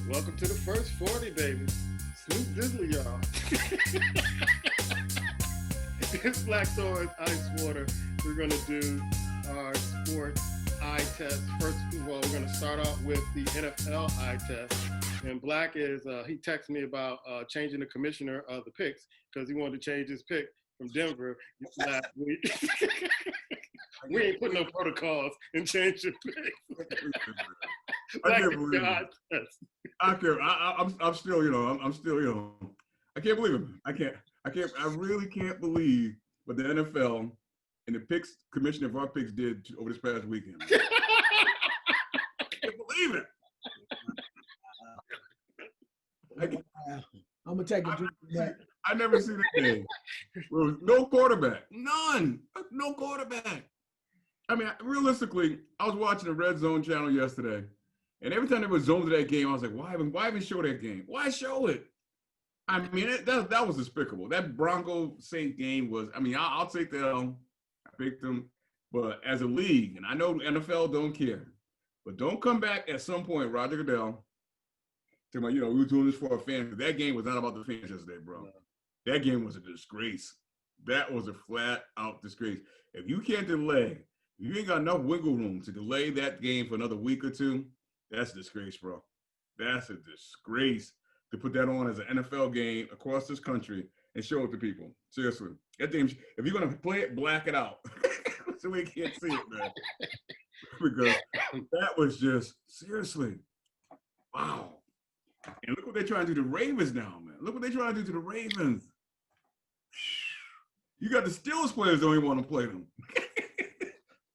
Welcome to the first 40, baby. Snoop Dizzle, y'all. It's Black Thorns Ice Water. We're going to do our sports eye test. First of all, we're going to start off with the NFL eye test. And Black is, he texted me about changing the commissioner of the picks because he wanted to change his pick from Denver last week. We ain't putting no protocols and change your pick. I can't believe it. I'm still, I'm still, I can't believe it. I really can't believe what the NFL and the picks commissioner of our picks did over this past weekend. I can't believe it. I'm gonna take a drink of that. I never seen a game where there was no quarterback, none, no quarterback. I mean, realistically, I was watching the Red Zone channel yesterday, and every time there was zones of that game, I was like, why even show that game? Why show it? I mean, that was despicable. That Bronco-Saints game was, I mean, I'll take the L. I picked them. But as a league, and I know the NFL don't care, but don't come back at some point, Roger Goodell, talking about, we were doing this for our fans. That game was not about the fans yesterday, bro. That game was a disgrace. That was a flat-out disgrace. If you can't delay, you ain't got enough wiggle room to delay that game for another week or two, that's a disgrace, bro. That's a disgrace to put that on as an NFL game across this country and show it to people. Seriously. That thing, if you're going to play it, black it out. So we can't see it, man. Because that was just, seriously, wow. And look what they're trying to do to the Ravens now, man. Look what they're trying to do to the Ravens. You got the Steelers players don't even want to play them.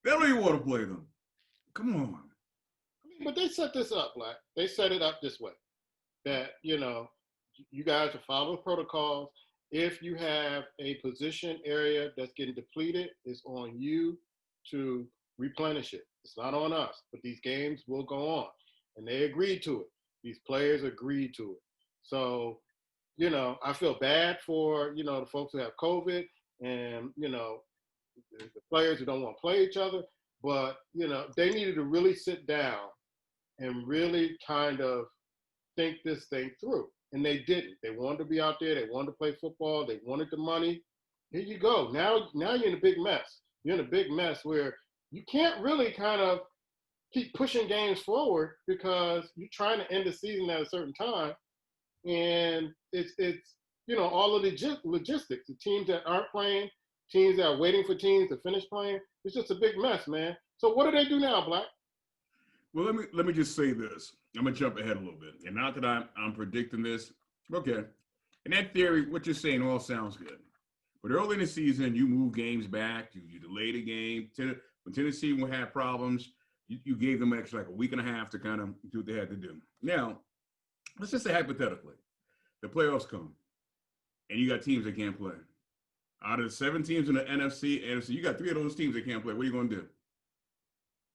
They don't even want to play them. Come on. But they set this up, Black. They set it up this way. That, you guys are following protocols. If you have a position area that's getting depleted, it's on you to replenish it. It's not on us. But these games will go on. And they agreed to it. These players agreed to it. So, I feel bad for, the folks who have COVID and, the players who don't want to play each other. But, they needed to really sit down and really kind of think this thing through. And they didn't. They wanted to be out there. They wanted to play football. They wanted the money. Here you go. Now you're in a big mess. You're in a big mess where you can't really kind of keep pushing games forward because you're trying to end the season at a certain time. And it's all of the logistics. The teams that aren't playing, teams that are waiting for teams to finish playing. It's just a big mess, man. So what do they do now, Black? Well, let me just say this. I'm going to jump ahead a little bit. And not that I'm predicting this. Okay. In that theory, what you're saying all sounds good. But early in the season, you move games back. You delay the game. When Tennessee will have problems, you gave them extra like a week and a half to kind of do what they had to do. Now, let's just say hypothetically, the playoffs come, and you got teams that can't play. Out of the 7 teams in the NFC, you got 3 of those teams that can't play. What are you going to do?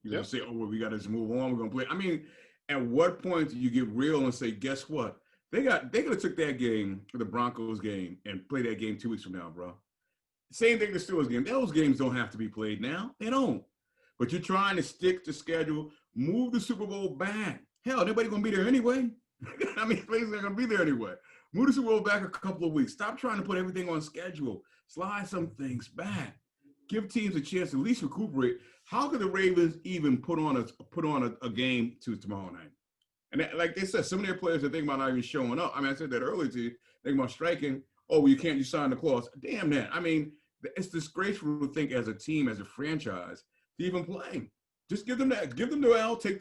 You're going to say, well, we got to just move on. We're going to play. I mean, at what point do you get real and say, guess what? They could have took that game, the Broncos game, and play that game 2 weeks from now, bro. Same thing the Steelers game. Those games don't have to be played now. They don't. But you're trying to stick to schedule, move the Super Bowl back. Hell, nobody going to be there anyway. I mean, players are going to be there anyway. Move the Super Bowl back a couple of weeks. Stop trying to put everything on schedule. Slide some things back. Give teams a chance to at least recuperate. How could the Ravens even put on a game tomorrow night? And like they said, some of their players are thinking about not even showing up. I mean, I said that earlier to you. Thinking about striking. Oh, well, you sign the clause. Damn that. I mean, it's disgraceful to think as a team, as a franchise, to even play. Just give them that. Give them the L, give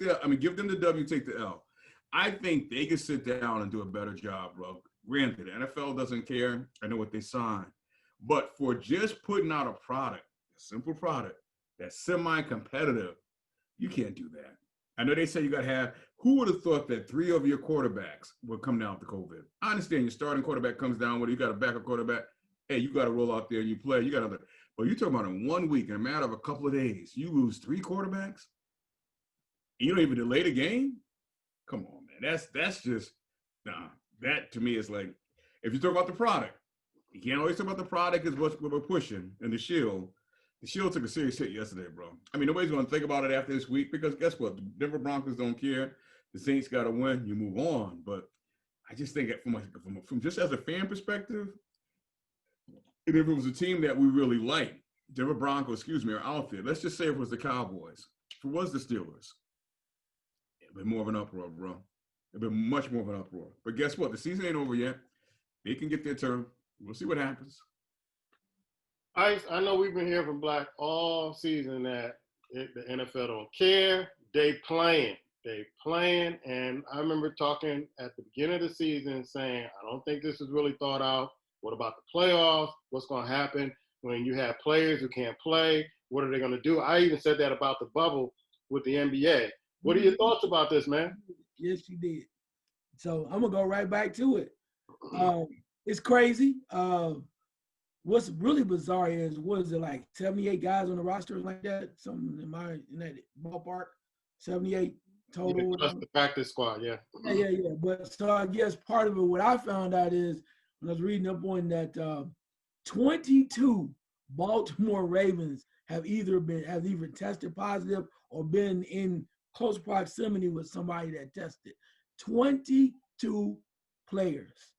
them the W, take the L. I think they could sit down and do a better job, bro. Granted, the NFL doesn't care. I know what they signed. But for just putting out a product, a simple product, that's semi-competitive, you can't do that. I know they say you got to have, who would have thought that 3 of your quarterbacks would come down with the COVID? I understand your starting quarterback comes down with it. You got a backup quarterback. Hey, you got to roll out there and you play. You got to, but you're talking about in 1 week, in a matter of a couple of days, you lose 3 quarterbacks? You don't even delay the game? Come on, man. That's just, that to me is like, if you talk about the product, you can't always talk about the product is what we're pushing and the Shield. The Shield took a serious hit yesterday, bro. I mean, nobody's going to think about it after this week because guess what? The Denver Broncos don't care. the Saints got to win, you move on. But I just think that from just as a fan perspective, and if it was a team that we really like, Denver Broncos, are out there. Let's just say it was the Cowboys. If it was the Steelers, it'd been more of an uproar, bro. It'd been much more of an uproar. But guess what? The season ain't over yet. They can get their turn. We'll see what happens. I know we've been hearing from Black all season that the NFL don't care. They playing. And I remember talking at the beginning of the season saying, I don't think this is really thought out. What about the playoffs? What's going to happen when you have players who can't play? What are they going to do? I even said that about the bubble with the NBA. What are your thoughts about this, man? Yes, you did. So I'm going to go right back to it. It's crazy. What's really bizarre is, what is it, like 78 guys on the roster like that? Something in that ballpark? 78 total? Plus the practice squad, yeah. Yeah. But so I guess part of it, what I found out is, when I was reading up on that, 22 Baltimore Ravens have either tested positive or been in close proximity with somebody that tested. 22 players.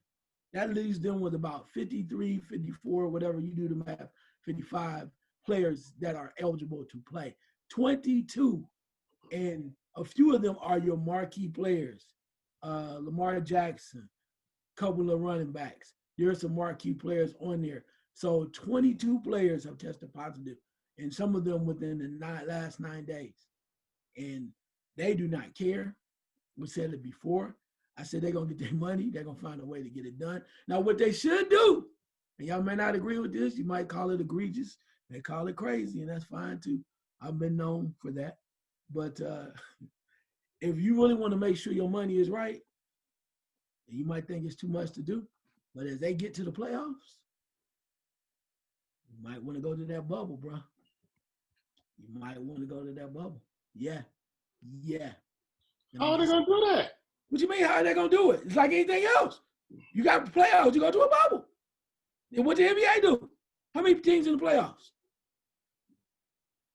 That leaves them with about 53, 54, whatever you do the math, 55 players that are eligible to play. 22. And a few of them are your marquee players. Lamar Jackson, couple of running backs. There's some marquee players on there. So 22 players have tested positive, and some of them within the last 9 days. And they do not care. We said it before. I said they're going to get their money. They're going to find a way to get it done. Now, what they should do, and y'all may not agree with this, you might call it egregious. They call it crazy, and that's fine too. I've been known for that. But if you really want to make sure your money is right, you might think it's too much to do. But as they get to the playoffs, you might want to go to that bubble, bro. You might want to go to that bubble. Yeah. How are they going to do that? What you mean, how are they going to do it? It's like anything else. You got the playoffs, you go to a bubble. And what the NBA do? How many teams in the playoffs?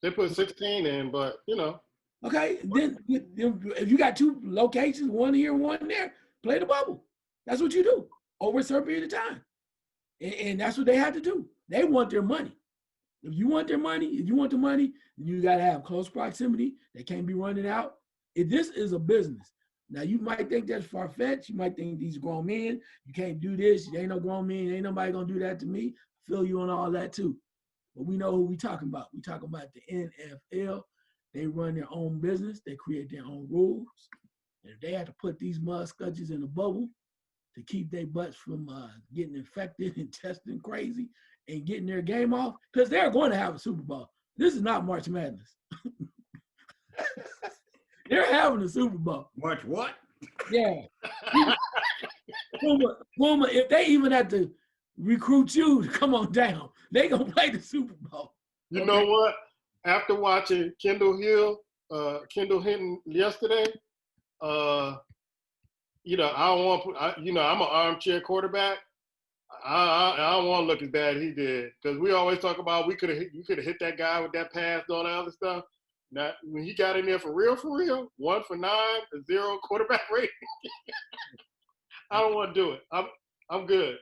They put 16 in, but, Okay, then if you got two locations, one here, one there, play the bubble. That's what you do over a certain period of time. And that's what they had to do. They want their money. If you want the money, you got to have close proximity. They can't be running out. If this is a business. Now, you might think that's far-fetched. You might think these grown men, you can't do this. You ain't no grown men. Ain't nobody going to do that to me. I feel you on all that too. But we know who we talking about. We talking about the NFL. They run their own business. They create their own rules. And if they have to put these mudskudges in a bubble to keep their butts from getting infected and testing crazy and getting their game off, because they're going to have a Super Bowl. This is not March Madness. They're having a Super Bowl. March what? Yeah. PUMA, if they even have to recruit you to come on down, they going to play the Super Bowl. You know what? After watching Kendall Hinton yesterday, I don't want I'm an armchair quarterback. I don't want to look as bad as he did, because we always talk about you could have hit that guy with that pass and all that other stuff. Now, when he got in there for real, 1 for 9, a 0 quarterback rating, I don't want to do it. I'm good.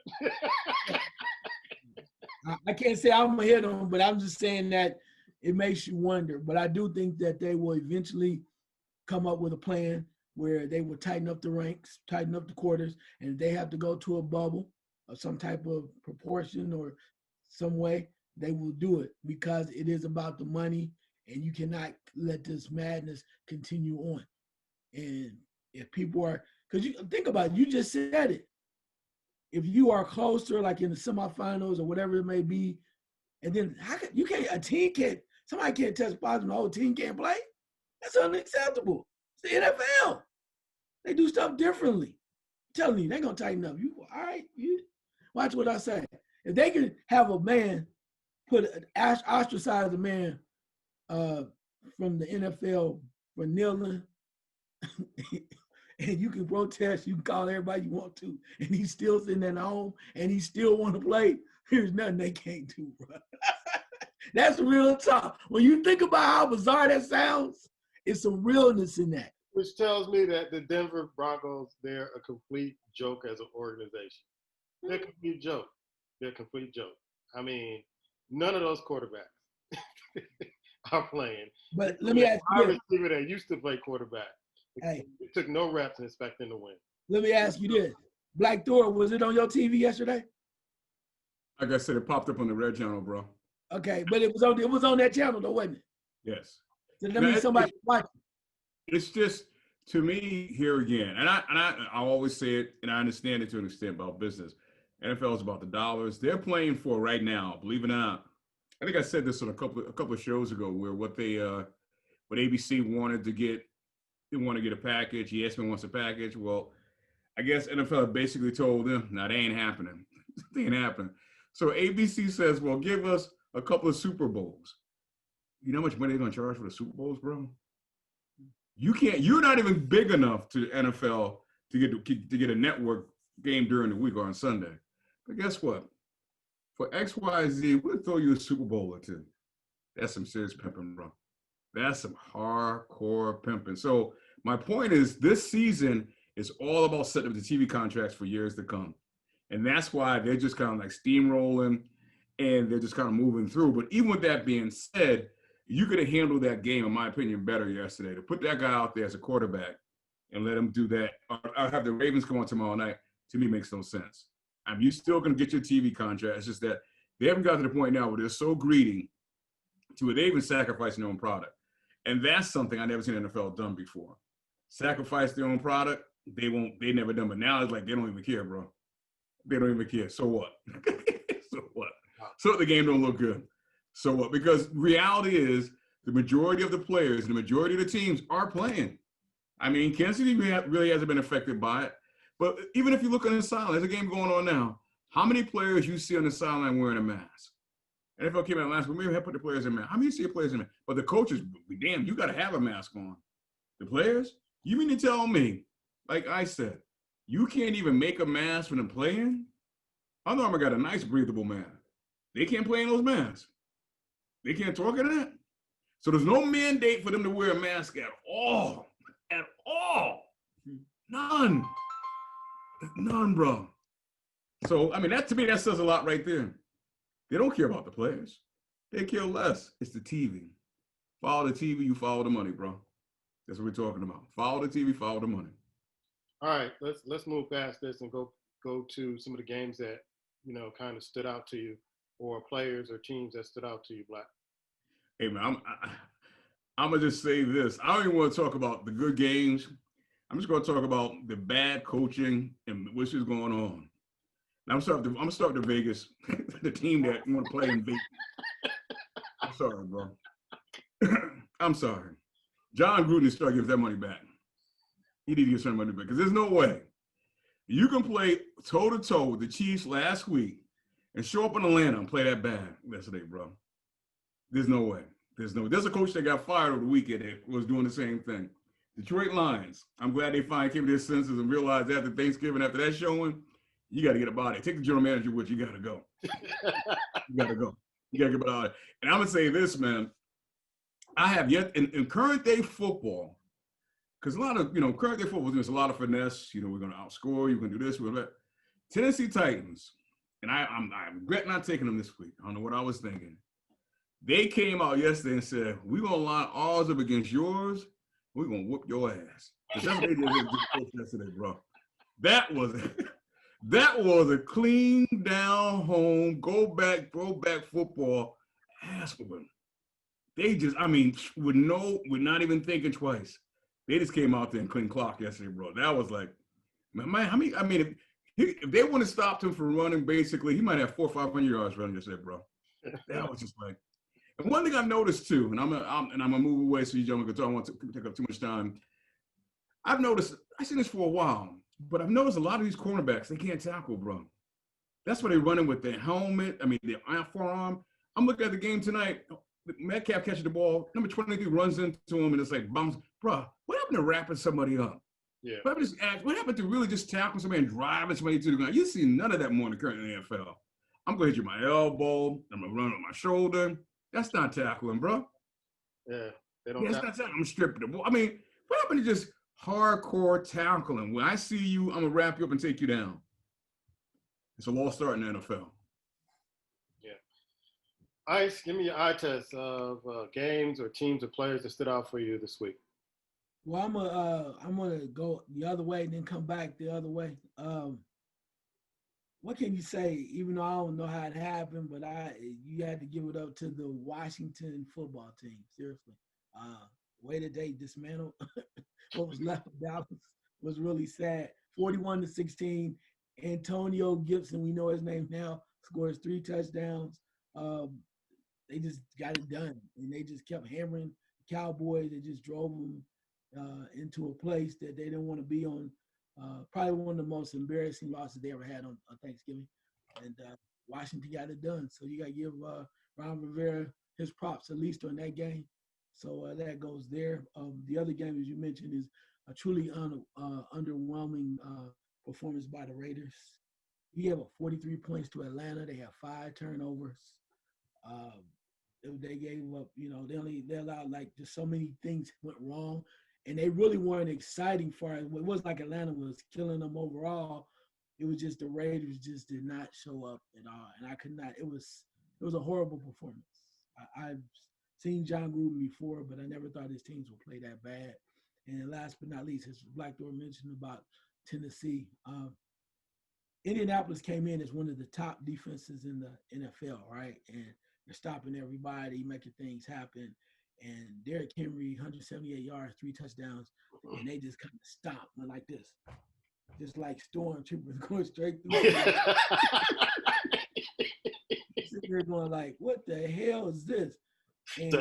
I can't say I'm gonna hit them, but I'm just saying that it makes you wonder. But I do think that they will eventually come up with a plan where they will tighten up the ranks, tighten up the quarters, and if they have to go to a bubble of some type of proportion or some way, they will do it, because it is about the money, and you cannot let this madness continue on. And if people are, because you think about it, you just said it. If you are closer, like in the semifinals or whatever it may be, and then somebody can't test positive, the whole team can't play? That's unacceptable. It's the NFL. They do stuff differently. I'm telling you, they're going to tighten up. You all right? You watch what I say. If they can have a man ostracize a man from the NFL for kneeling, and you can protest, you can call everybody you want to, and he's still sitting at home, and he still want to play, there's nothing they can't do, bro. That's real talk. When you think about how bizarre that sounds, it's some realness in that. Which tells me that the Denver Broncos, they're a complete joke as an organization. They're a complete joke. They're a complete joke. I mean, none of those quarterbacks are playing. But let me ask Our you this. receiver that used to play quarterback, Hey, it took no reps and expecting to win. let me ask you this. Black Thor, was it on your TV yesterday? Like I said, it popped up on the red channel, bro. Okay, but it was on that channel though, wasn't it? Yes. So that means somebody watching. It's just, to me, here again, and I always say it, and I understand it to an extent about business. NFL is about the dollars. They're playing for right now, believe it or not. I think I said this on a couple of shows ago, where what ABC wanted to get, they want to get a package. ESPN wants a package. Well, I guess NFL basically told them, no, they ain't happening. They ain't happening. So ABC says, well, give us a couple of Super Bowls. You know how much money they're going to charge for the Super Bowls, bro? You're not even big enough to NFL to get a network game during the week or on Sunday. But guess what? For XYZ, we'll throw you a Super Bowl or two. That's some serious pimping, bro. That's some hardcore pimping. So my point is, this season is all about setting up the TV contracts for years to come. And that's why they're just kind of like steamrolling and they're just kind of moving through. But even with that being said, you could have handled that game, in my opinion, better yesterday. To put that guy out there as a quarterback and let him do that, I'll have the Ravens come on tomorrow night, to me makes no sense. I mean, you're still going to get your TV contract. It's just that they haven't got to the point now where they're so greedy to where they even sacrificing their own product. And that's something I never seen NFL done before. Sacrifice their own product, they never done. But now it's like they don't even care, bro. They don't even care. So what? So what? So the game don't look good. So what? Because reality is the majority of the players, the majority of the teams are playing. I mean, Kansas City really hasn't been affected by it. But even if you look on the sideline, there's a game going on now. How many players you see on the sideline wearing a mask? NFL came out last week, maybe have put the players in mask. How many see players in mask? But the coaches, damn, you got to have a mask on. The players? You mean to tell me, like I said, you can't even make a mask for them playing? Under Armour got a nice breathable mask. They can't play in those masks. They can't talk in that. So there's no mandate for them to wear a mask at all. At all. None. None, bro. So, I mean, that to me, that says a lot right there. They don't care about the players. They care less. It's the TV. Follow the TV, you follow the money, bro. That's what we're talking about. Follow the TV, follow the money. All right, let's move past this and go to some of the games that, you know, kind of stood out to you, or players or teams that stood out to you, Black. Hey, man, I'm going to just say this. I don't even want to talk about the good games. I'm just going to talk about the bad coaching and what's just going on. I'm going to start to Vegas, the team that want to play in Vegas. I'm sorry, bro. I'm sorry. John Gruden is trying to give that money back. He need to get some money back because there's no way you can play toe-to-toe with the Chiefs last week and show up in Atlanta and play that bad yesterday, bro. There's no way. There's a coach that got fired over the weekend that was doing the same thing. Detroit Lions. I'm glad they finally came to their senses and realized after Thanksgiving, after that showing, you got to get up out of it. Take the general manager with you. You got to go. You got to go. You got to get out of it. And I'm going to say this, man. I have yet, in current day football, because a lot of, current day football, there's a lot of finesse. We're going to outscore. You're going to do this. We're going to Tennessee Titans. And I regret not taking them this week. I don't know what I was thinking. They came out yesterday and said, we're going to line ours up against yours. We're going to whoop your ass. That's what they did yesterday, bro. That was a clean down home, go back, throwback football ass whooping. They just, with not even thinking twice. They just came out there and clean clock yesterday, bro. That was like, man, if they would have stopped him from running, basically, he might have 400 or 500 yards running yesterday, bro. That was just like, and one thing I've noticed too, and I'm gonna move away so you gentlemen can talk. I don't want to take up too much time. I've noticed, I've seen this for a while, but I've noticed a lot of these cornerbacks, they can't tackle, bro. That's why they're running with their helmet. Their forearm. I'm looking at the game tonight. Metcalf catches the ball. Number 23 runs into him, and it's like bounce. Bro, what happened to wrapping somebody up? Yeah. What happened to really just tackling somebody and driving somebody to the ground? You see none of that more in the current NFL. I'm going to hit you with my elbow. I'm going to run on my shoulder. That's not tackling, bro. Yeah. They don't that's not tackling. I'm stripping the ball. What happened to just hardcore tackling. When I see you, I'm gonna wrap you up and take you down. It's a lost start in the NFL. Yeah. Ice, give me your eye test of games or teams or players that stood out for you this week. Well, I'm gonna go the other way and then come back the other way. What can you say? Even though I don't know how it happened, but you had to give it up to the Washington football team. Seriously, way that they dismantled what was left of Dallas was really sad. 41-16. Antonio Gibson, we know his name now, scores 3 touchdowns. They just got it done, and they just kept hammering the Cowboys. They just drove them into a place that they didn't want to be on. Probably one of the most embarrassing losses they ever had on Thanksgiving. And Washington got it done. So you got to give Ron Rivera his props, at least on that game. So that goes there. The other game, as you mentioned, is a truly underwhelming performance by the Raiders. We have 43 points to Atlanta. They have 5 turnovers. They gave up, they allowed like just so many things went wrong. And they really weren't exciting for it. It wasn't like Atlanta was killing them overall. It was just the Raiders just did not show up at all. And I could not, it was a horrible performance. I've seen John Gruden before, but I never thought his teams would play that bad. And last but not least, as Black Door mentioned about Tennessee, Indianapolis came in as one of the top defenses in the NFL, right? And they're stopping everybody, making things happen. And Derrick Henry, 178 yards, 3 touchdowns, and they just kind of stopped, went like this, just like stormtroopers going straight through. Sitting there going like, what the hell is this? And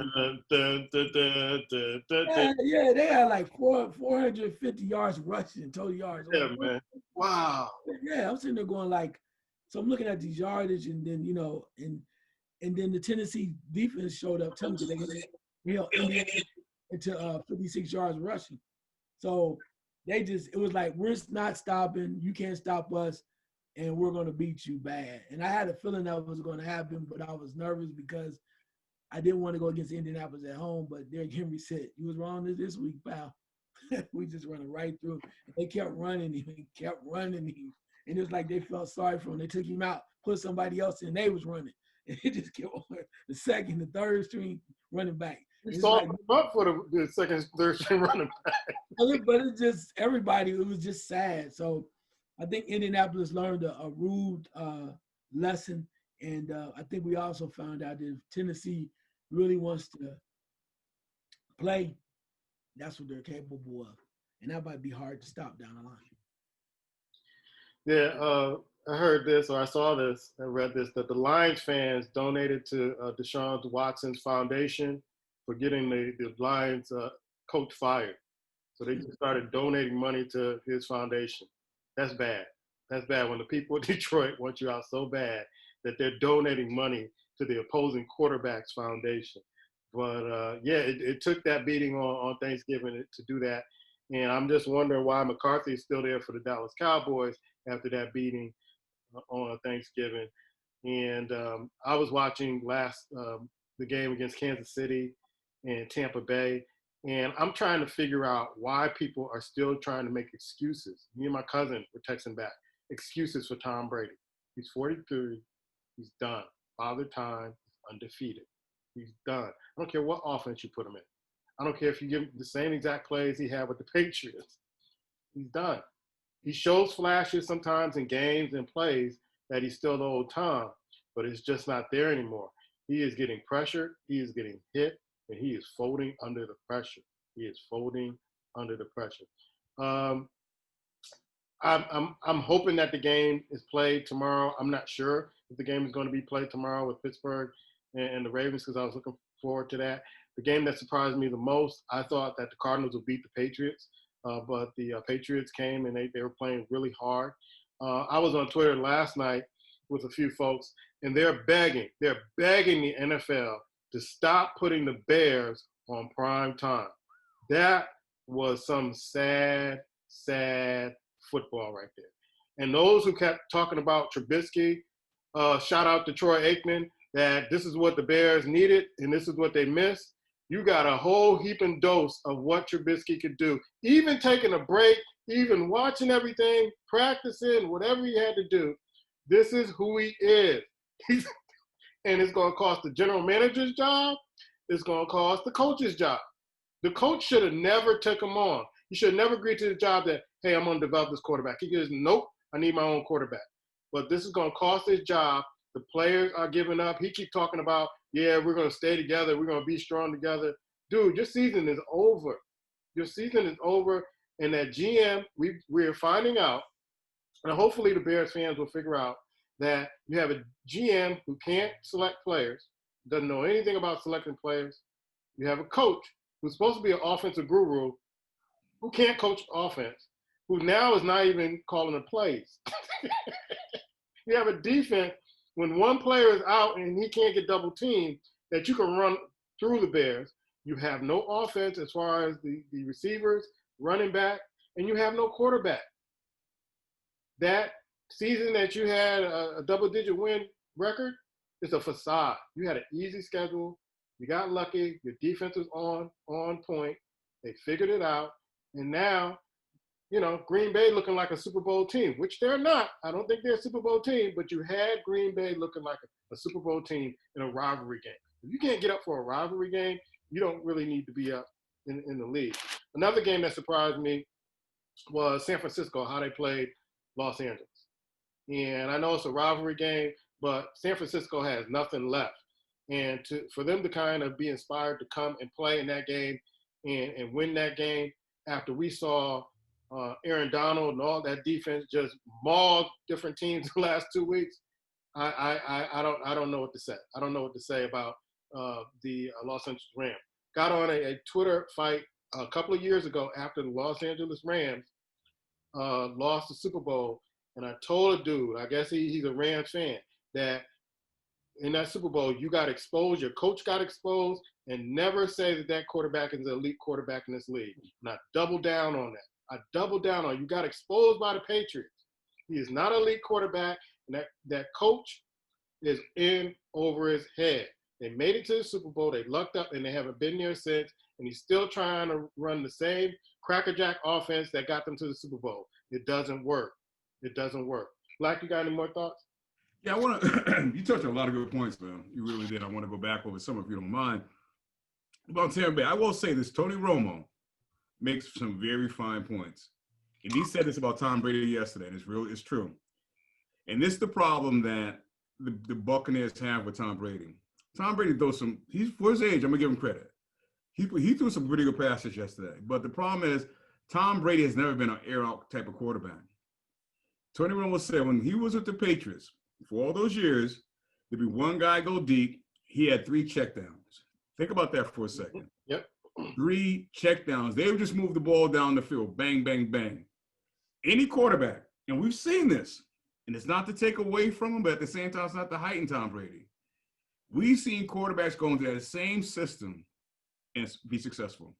yeah, they had like 450 yards rushing, total yards. Yeah, man. Wow. Yeah, I'm sitting there going like, so I'm looking at these yardage, and then and then the Tennessee defense showed up too. They Indiana into 56 yards rushing. So it was like, we're not stopping. You can't stop us, and we're going to beat you bad. And I had a feeling that was going to happen, but I was nervous because I didn't want to go against Indianapolis at home. But Derrick Henry said, you was wrong this week, pal. We just running right through. They kept running him and kept running him. And it was like they felt sorry for him. They took him out, put somebody else in, they was running. And it just kept on the second, the third string running back. We saw him up for the second, third string running back. But it's just everybody. It was just sad. So I think Indianapolis learned a rude lesson, and I think we also found out that if Tennessee really wants to play, that's what they're capable of, and that might be hard to stop down the line. Yeah, I heard this, or I saw this, I read this, that the Lions fans donated to Deshaun Watson's foundation for getting the Lions coach fired. So they just started donating money to his foundation. That's bad. That's bad when the people of Detroit want you out so bad that they're donating money to the opposing quarterback's foundation. But it took that beating on Thanksgiving to do that. And I'm just wondering why McCarthy is still there for the Dallas Cowboys after that beating on Thanksgiving. And I was watching the game against Kansas City and Tampa Bay, and I'm trying to figure out why people are still trying to make excuses. Me and my cousin were texting back, excuses for Tom Brady. He's 43. He's done. Father Time, undefeated. He's done. I don't care what offense you put him in. I don't care if you give him the same exact plays he had with the Patriots. He's done. He shows flashes sometimes in games and plays that he's still the old Tom, but it's just not there anymore. He is getting pressured. He is getting hit, and he is folding under the pressure. He is folding under the pressure. I'm hoping that the game is played tomorrow. I'm not sure if the game is going to be played tomorrow with Pittsburgh and the Ravens, because I was looking forward to that. The game that surprised me the most, I thought that the Cardinals would beat the Patriots, but the Patriots came and they were playing really hard. I was on Twitter last night with a few folks, and they're begging the NFL to stop putting the Bears on prime time. That was some sad, sad football right there. And those who kept talking about Trubisky, shout out to Troy Aikman, that this is what the Bears needed and this is what they missed. you got a whole heaping dose of what Trubisky could do. Even taking a break, even watching everything, practicing, whatever he had to do, this is who he is. And it's going to cost the general manager's job. It's going to cost the coach's job. The coach should have never took him on. He should have never agreed to the job that, hey, I'm going to develop this quarterback. He goes, nope, I need my own quarterback. But this is going to cost his job. The players are giving up. He keeps talking about, yeah, we're going to stay together. We're going to be strong together. Dude, your season is over. Your season is over. And that GM, we're finding out, and hopefully the Bears fans will figure out that you have a GM who can't select players, doesn't know anything about selecting players. You have a coach who's supposed to be an offensive guru who can't coach offense, who now is not even calling the plays. You have a defense when one player is out and he can't get double teamed that you can run through the Bears. You have no offense as far as the receivers, running back, and you have no quarterback. That season that you had a double-digit win record is a facade. You had an easy schedule. You got lucky. Your defense was on point. They figured it out. And now, Green Bay looking like a Super Bowl team, which they're not. I don't think they're a Super Bowl team, but you had Green Bay looking like a Super Bowl team in a rivalry game. If you can't get up for a rivalry game, you don't really need to be up in the league. Another game that surprised me was San Francisco, how they played Los Angeles. And I know it's a rivalry game, but San Francisco has nothing left. And for them to kind of be inspired to come and play in that game and win that game after we saw Aaron Donald and all that defense just mauled different teams the last 2 weeks, I don't know what to say. I don't know what to say about the Los Angeles Rams. Got on a Twitter fight a couple of years ago after the Los Angeles Rams lost the Super Bowl, and I told a dude, I guess he's a Rams fan, that in that Super Bowl you got exposed, your coach got exposed, and never say that quarterback is an elite quarterback in this league. And I doubled down on that. I doubled down on it. You got exposed by the Patriots. He is not an elite quarterback, and that coach is in over his head. They made it to the Super Bowl. They lucked up, and they haven't been there since. And he's still trying to run the same crackerjack offense that got them to the Super Bowl. It doesn't work. It doesn't work. Black, you got any more thoughts? Yeah, I want to. You touched on a lot of good points, man. You really did. I want to go back over some if you don't mind. About Tampa Bay, I will say this: Tony Romo makes some very fine points, and he said this about Tom Brady yesterday, and it's true. And this is the problem that the Buccaneers have with Tom Brady. Tom Brady he's for his age, I'm gonna give him credit. He threw some pretty good passes yesterday, but the problem is Tom Brady has never been an air out type of quarterback. Tony Romo said when he was with the Patriots for all those years, there'd be one guy go deep. He had 3 checkdowns. Think about that for a second. Yep. 3 checkdowns. They would just move the ball down the field. Bang, bang, bang. Any quarterback, and we've seen this, and it's not to take away from him, but at the same time, it's not to heighten Tom Brady. We've seen quarterbacks go into that same system and be successful.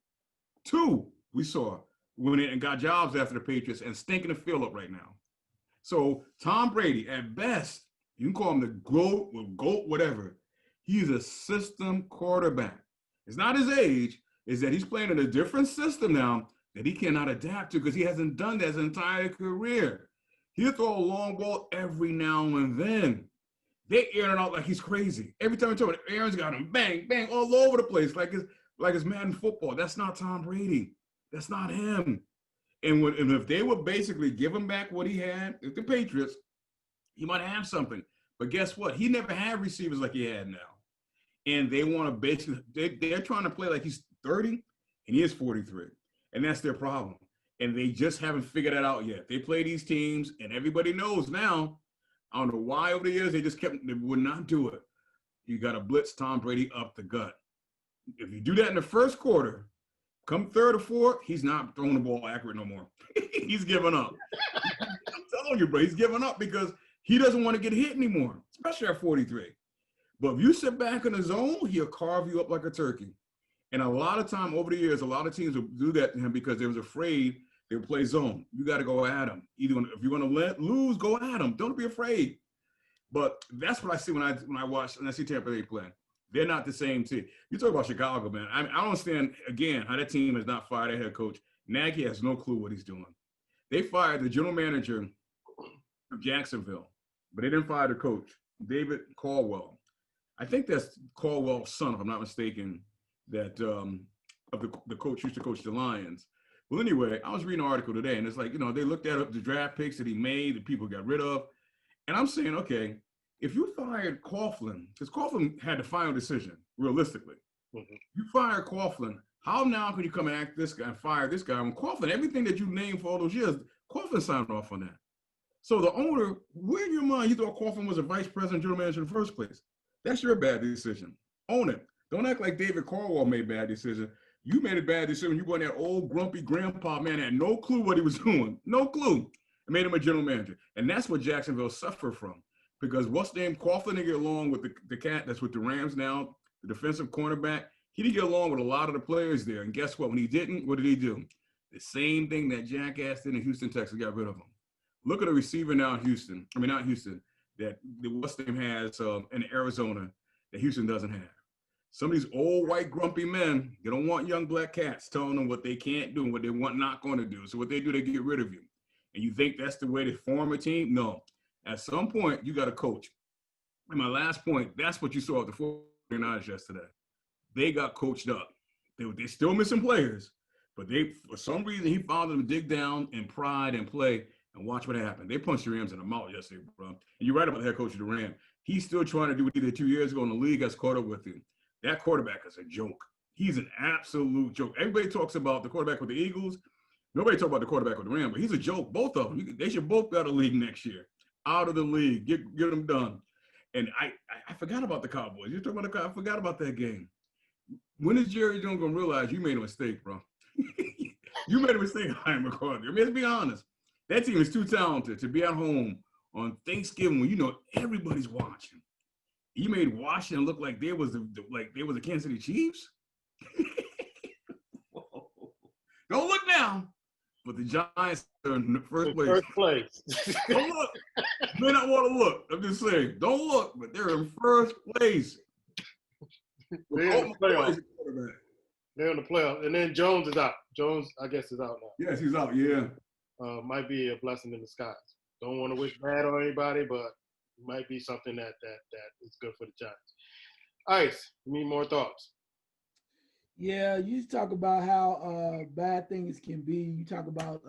2, we saw went in and got jobs after the Patriots and stinking the field up right now. So Tom Brady, at best, you can call him the GOAT, whatever. He's a system quarterback. It's not his age, it's that he's playing in a different system now that he cannot adapt to because he hasn't done that his entire career. He'll throw a long ball every now and then. They air it out like he's crazy. Every time I talk, Aaron's got him bang, bang, all over the place, like it's Madden football. That's not Tom Brady. That's not him. And if they would basically give him back what he had with the Patriots, he might have something. But guess what? He never had receivers like he had now. And they want to basically, they're trying to play like he's 30 and he is 43. And that's their problem. And they just haven't figured that out yet. They play these teams and everybody knows now. I don't know why over the years they would not do it. You got to blitz Tom Brady up the gut. If you do that in the first quarter, come third or fourth, he's not throwing the ball accurate no more. He's giving up. I'm telling you, bro, he's giving up because he doesn't want to get hit anymore, especially at 43. But if you sit back in the zone, he'll carve you up like a turkey. And a lot of time over the years, a lot of teams will do that to him because they was afraid they would play zone. You got to go at him. Either if you're going to lose, go at him. Don't be afraid. But that's what I see when I watch and I see Tampa Bay play. They're not the same team. You talk about Chicago, man. I don't understand, again, how that team has not fired their head coach. Nagy has no clue what he's doing. They fired the general manager of Jacksonville, but they didn't fire the coach, David Caldwell. I think that's Caldwell's son, if I'm not mistaken, that of the coach used to coach the Lions. Well, anyway, I was reading an article today, and it's like, they looked at the draft picks that he made, the people got rid of. And I'm saying, okay, if you fired Coughlin, because Coughlin had the final decision, realistically. Mm-hmm. You fire Coughlin, how now can you come and act this guy and fire this guy? When Coughlin, everything that you named for all those years, Coughlin signed off on that. So the owner, where in your mind you thought Coughlin was a vice president, general manager in the first place? That's your bad decision. Own it. Don't act like David Caldwell made bad decision. You made a bad decision. You went that old grumpy grandpa man had no clue what he was doing. No clue. And made him a general manager. And that's what Jacksonville suffered from. Because what's named Coughlin didn't get along with the cat that's with the Rams now, the defensive cornerback. He didn't get along with a lot of the players there. And guess what? When he didn't, what did he do? The same thing that jackass did in Houston, Texas, got rid of him. Look at a receiver now in Houston. I mean, not Houston. That what's name has in Arizona that Houston doesn't have. Some of these old white grumpy men, they don't want young black cats telling them what they can't do and what they want not going to do. So what they do, they get rid of you. And you think that's the way to form a team? No. At some point, you got to coach. And my last point, that's what you saw at the 49ers yesterday. They got coached up. They're still missing players, but for some reason, he found them to dig down and pride and play and watch what happened. They punched the Rams in the mouth yesterday, bro. And you're right about the head coach of the Rams. He's still trying to do what he did 2 years ago, and the league has caught up with him. That quarterback is a joke. He's an absolute joke. Everybody talks about the quarterback with the Eagles. Nobody talks about the quarterback with the Rams, but he's a joke. Both of them. They should both go out of the league next year. Out of the league. Get them done. And I forgot about the Cowboys. You're talking about I forgot about that game. When is Jerry Jones going to realize you made a mistake, bro? You made a mistake, Ryan McCarthy. I mean, let's be honest. That team is too talented to be at home on Thanksgiving when everybody's watching. You made Washington look like they was the Kansas City Chiefs. Don't look now, but the Giants are in the first place. First place. Don't look. You may not want to look. I'm just saying, don't look, but they're in first place. They're in the playoffs. They're in the playoffs, and then Jones is out. Jones, I guess, is out now. Yes, he's out. Yeah. Might be a blessing in disguise. Don't want to wish bad on anybody, but might be something that is good for the Giants. Ice, you need more thoughts? Yeah, you talk about how bad things can be. You talk about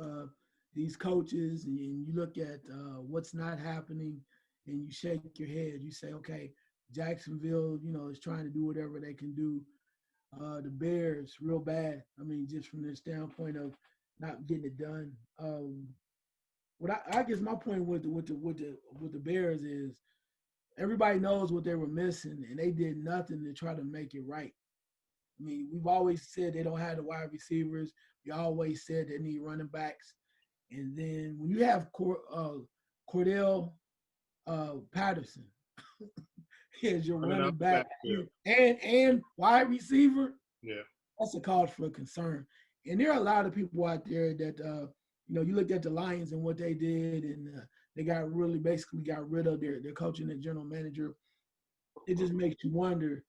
these coaches, and you look at what's not happening, and you shake your head. You say, okay, Jacksonville, is trying to do whatever they can do. The Bears, real bad. I mean, just from the standpoint of not getting it done. I guess my point with the Bears is everybody knows what they were missing, and they did nothing to try to make it right. I mean, we've always said they don't have the wide receivers. We always said they need running backs. And then when you have Cordell Patterson as your running back and wide receiver, that's a cause for concern. And there are a lot of people out there that, you looked at the Lions and what they did, and they basically got rid of their coach and their general manager. It just makes you wonder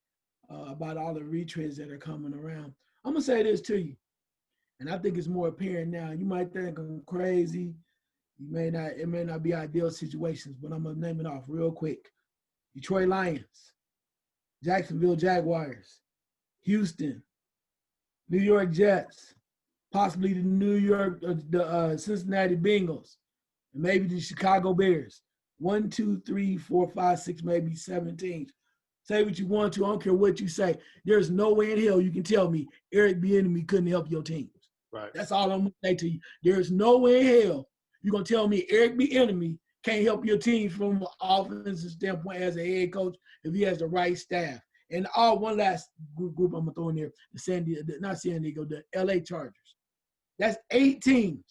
about all the retreads that are coming around. I'm going to say this to you, and I think it's more apparent now. You might think I'm crazy. It may not be ideal situations, but I'm going to name it off real quick. Detroit Lions, Jacksonville Jaguars, Houston, New York Jets, possibly the Cincinnati Bengals, and maybe the Chicago Bears. 1, 2, 3, 4, 5, 6, maybe 7 teams. Say what you want to. I don't care what you say. There's no way in hell you can tell me Eric Bieniemy couldn't help your teams. Right. That's all I'm going to say to you. There's no way in hell you're going to tell me Eric Bieniemy can't help your teams from an offensive standpoint as a head coach if he has the right staff. And one last group I'm going to throw in there, the LA Chargers. That's 8 teams.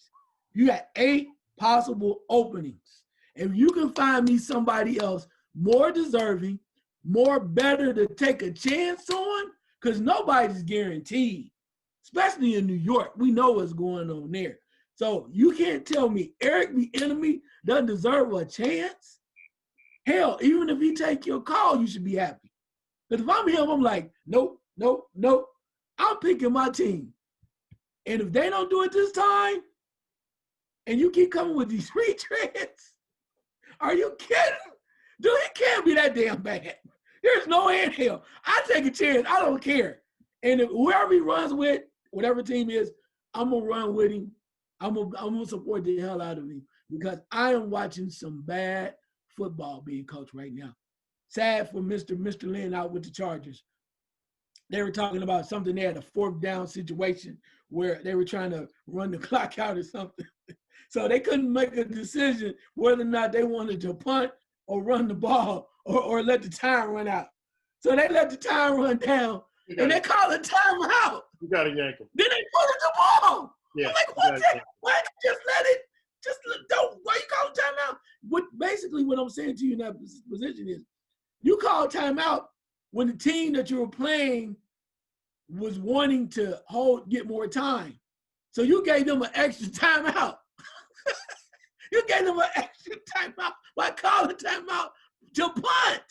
You got 8 possible openings. If you can find me somebody else more deserving, more better to take a chance on, because nobody's guaranteed, especially in New York. We know what's going on there. So you can't tell me Eric Bieniemy doesn't deserve a chance. Hell, even if he take your call, you should be happy. Because if I'm him, I'm like, nope, nope, nope. I'm picking my team. And if they don't do it this time, and you keep coming with these retreads, are you kidding? Dude, it can't be that damn bad. There's no way in hell. I take a chance. I don't care. And if whoever he runs with, whatever team is, I'm going to run with him. I'm gonna support the hell out of him because I am watching some bad football being coached right now. Sad for Mr. Lynn out with the Chargers. They were talking about something. They had a fourth down situation where they were trying to run the clock out or something. So they couldn't make a decision whether or not they wanted to punt or run the ball or let the time run out. So they let the time run down and they call it timeout. You got to yank him. Then they put the ball. Yeah, I'm like, what? Why just let it? Don't. Why you call timeout? What I'm saying to you in that position is, you call timeout when the team that you were playing was wanting to get more time. So you gave them an extra timeout. You gave them an extra timeout by calling timeout to punt.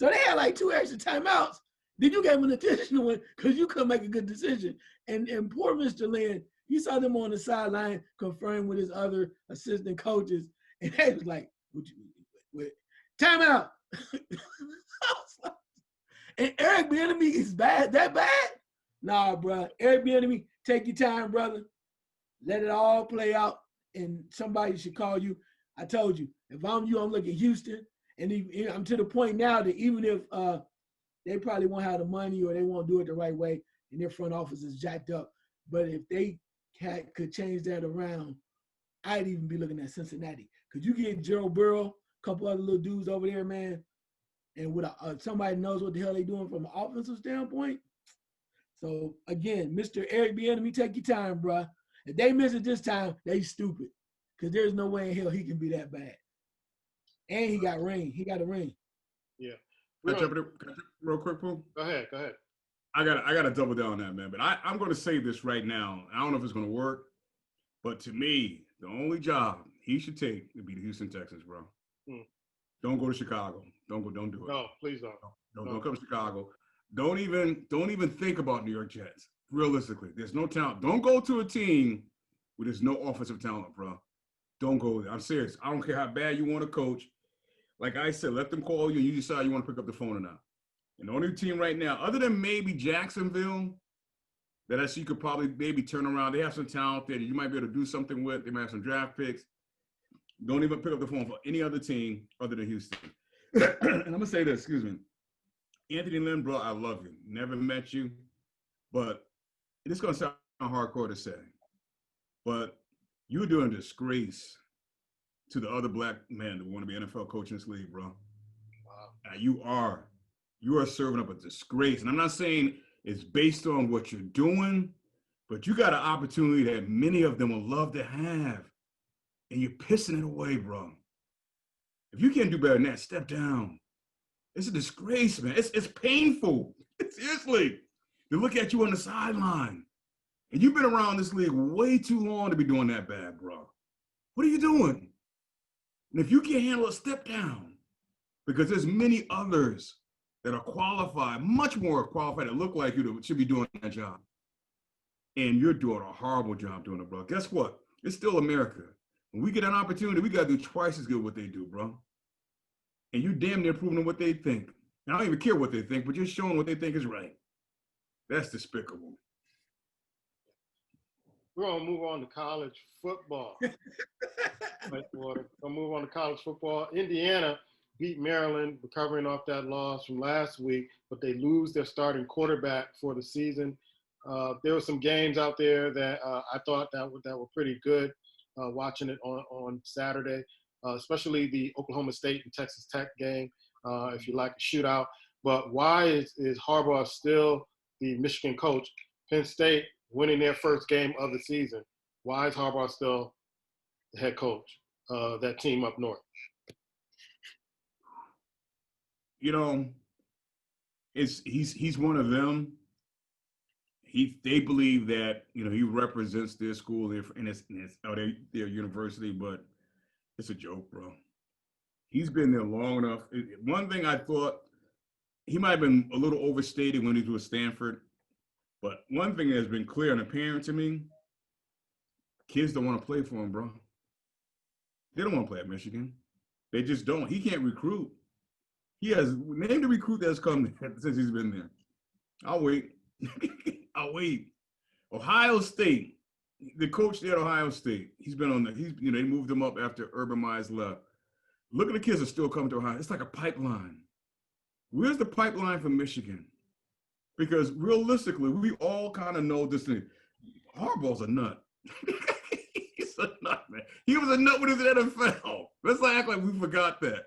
So they had like 2 extra timeouts. Then you gave them an additional one because you couldn't make a good decision. And poor Mr. Lynn, you saw them on the sideline conferring with his other assistant coaches, and they was like, timeout. And Eric Bieniemy is bad, that bad? Nah, bro. Eric Bieniemy, take your time, brother. Let it all play out, and somebody should call you. I told you, if I'm you, I'm looking at Houston, and I'm to the point now that even if they probably won't have the money or they won't do it the right way, and their front office is jacked up, but if they could change that around, I'd even be looking at Cincinnati. Could you get Gerald Burrow, a couple other little dudes over there, man, and with somebody knows what the hell they're doing from an offensive standpoint? So, again, Mr. Eric Bieniemy, take your time, bro. If they miss it this time, they stupid because there's no way in hell he can be that bad. And he got ring. He got a ring. Yeah. Can I jump in real quick, Pooh? Go ahead. I gotta double down on that, man. But I'm gonna say this right now. I don't know if it's gonna work, but to me, the only job he should take would be the Houston Texans, bro. Don't go to Chicago. Don't do it. No, please don't. Don't come to Chicago. Don't even think about New York Jets. Realistically, there's no talent. Don't go to a team where there's no offensive talent, bro. Don't go there. I'm serious. I don't care how bad you want to coach. Like I said, let them call you and you decide you want to pick up the phone or not. And the only team right now, other than maybe Jacksonville, that I see you could probably maybe turn around. They have some talent there that you might be able to do something with. They might have some draft picks. Don't even pick up the phone for any other team other than Houston. And I'm going to say this, excuse me. Anthony Lynn, bro, I love you. Never met you. But it's going to sound hardcore to say. But you're doing a disgrace to the other black men that want to be NFL coach in this league, bro. Wow. You are serving up a disgrace. And I'm not saying it's based on what you're doing, but you got an opportunity that many of them would love to have. And you're pissing it away, bro. If you can't do better than that, step down. It's a disgrace, man. It's painful. Seriously. To look at you on the sideline. And you've been around this league way too long to be doing that bad, bro. What are you doing? And if you can't handle it, step down. Because there's many others that are qualified, much more qualified that look like you that should be doing that job. And you're doing a horrible job doing it, bro. Guess what? It's still America. When we get an opportunity, we got to do twice as good what they do, bro. And you damn near proving them what they think. And I don't even care what they think, but just showing what they think is right. That's despicable. We're going to move on to college football. We'll move on to college football. Indiana beat Maryland, recovering off that loss from last week, but they lose their starting quarterback for the season. There were some games out there that I thought that were pretty good watching it on Saturday, especially the Oklahoma State and Texas Tech game, if you like a shootout. But why is Harbaugh still the Michigan coach? Penn State winning their first game of the season. Why is Harbaugh still the head coach of that team up north? You know, he's one of them. They believe that, you know, he represents their school and their university, but it's a joke, bro. He's been there long enough. One thing I thought he might have been a little overstated when he was with Stanford. But one thing that has been clear and apparent to me, kids don't want to play for him, bro. They don't want to play at Michigan. They just don't. He can't recruit. He has named the recruit that's come since he's been there. I'll wait. I'll wait. Ohio State, the coach there at Ohio State, he's been on the, they moved him up after Urban Meyer's left. Look at the kids that are still coming to Ohio. It's like a pipeline. Where's the pipeline for Michigan? Because realistically, we all kind of know this thing. Harbaugh's a nut. He's a nut, man. He was a nut with his NFL. Let's not act like we forgot that.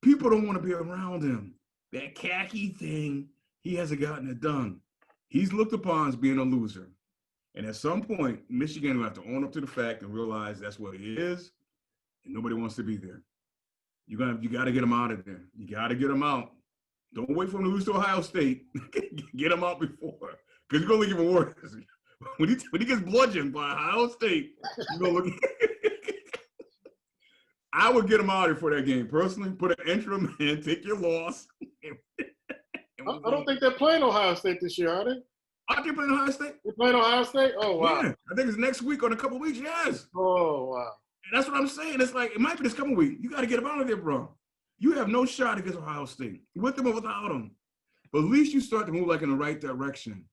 People don't want to be around him. That khaki thing, he hasn't gotten it done. He's looked upon as being a loser. And at some point, Michigan will have to own up to the fact and realize that's what he is, and nobody wants to be there. You got to get him out of there. You got to get him out. Don't wait for him to lose to Ohio State. Get him out before, because you're going to look even worse. When he gets bludgeoned by Ohio State, you're going to look. I would get him out for that game personally. Put an interim in, take your loss. I don't think they're playing Ohio State this year, are they? Are they playing Ohio State? They're playing Ohio State? Oh, wow. Yeah, I think it's next week or in a couple of weeks, yes. Oh, wow. And that's what I'm saying. It's like, it might be this coming week. You got to get him out of there, bro. You have no shot against Ohio State, with them or without them. But at least you start to move like in the right direction,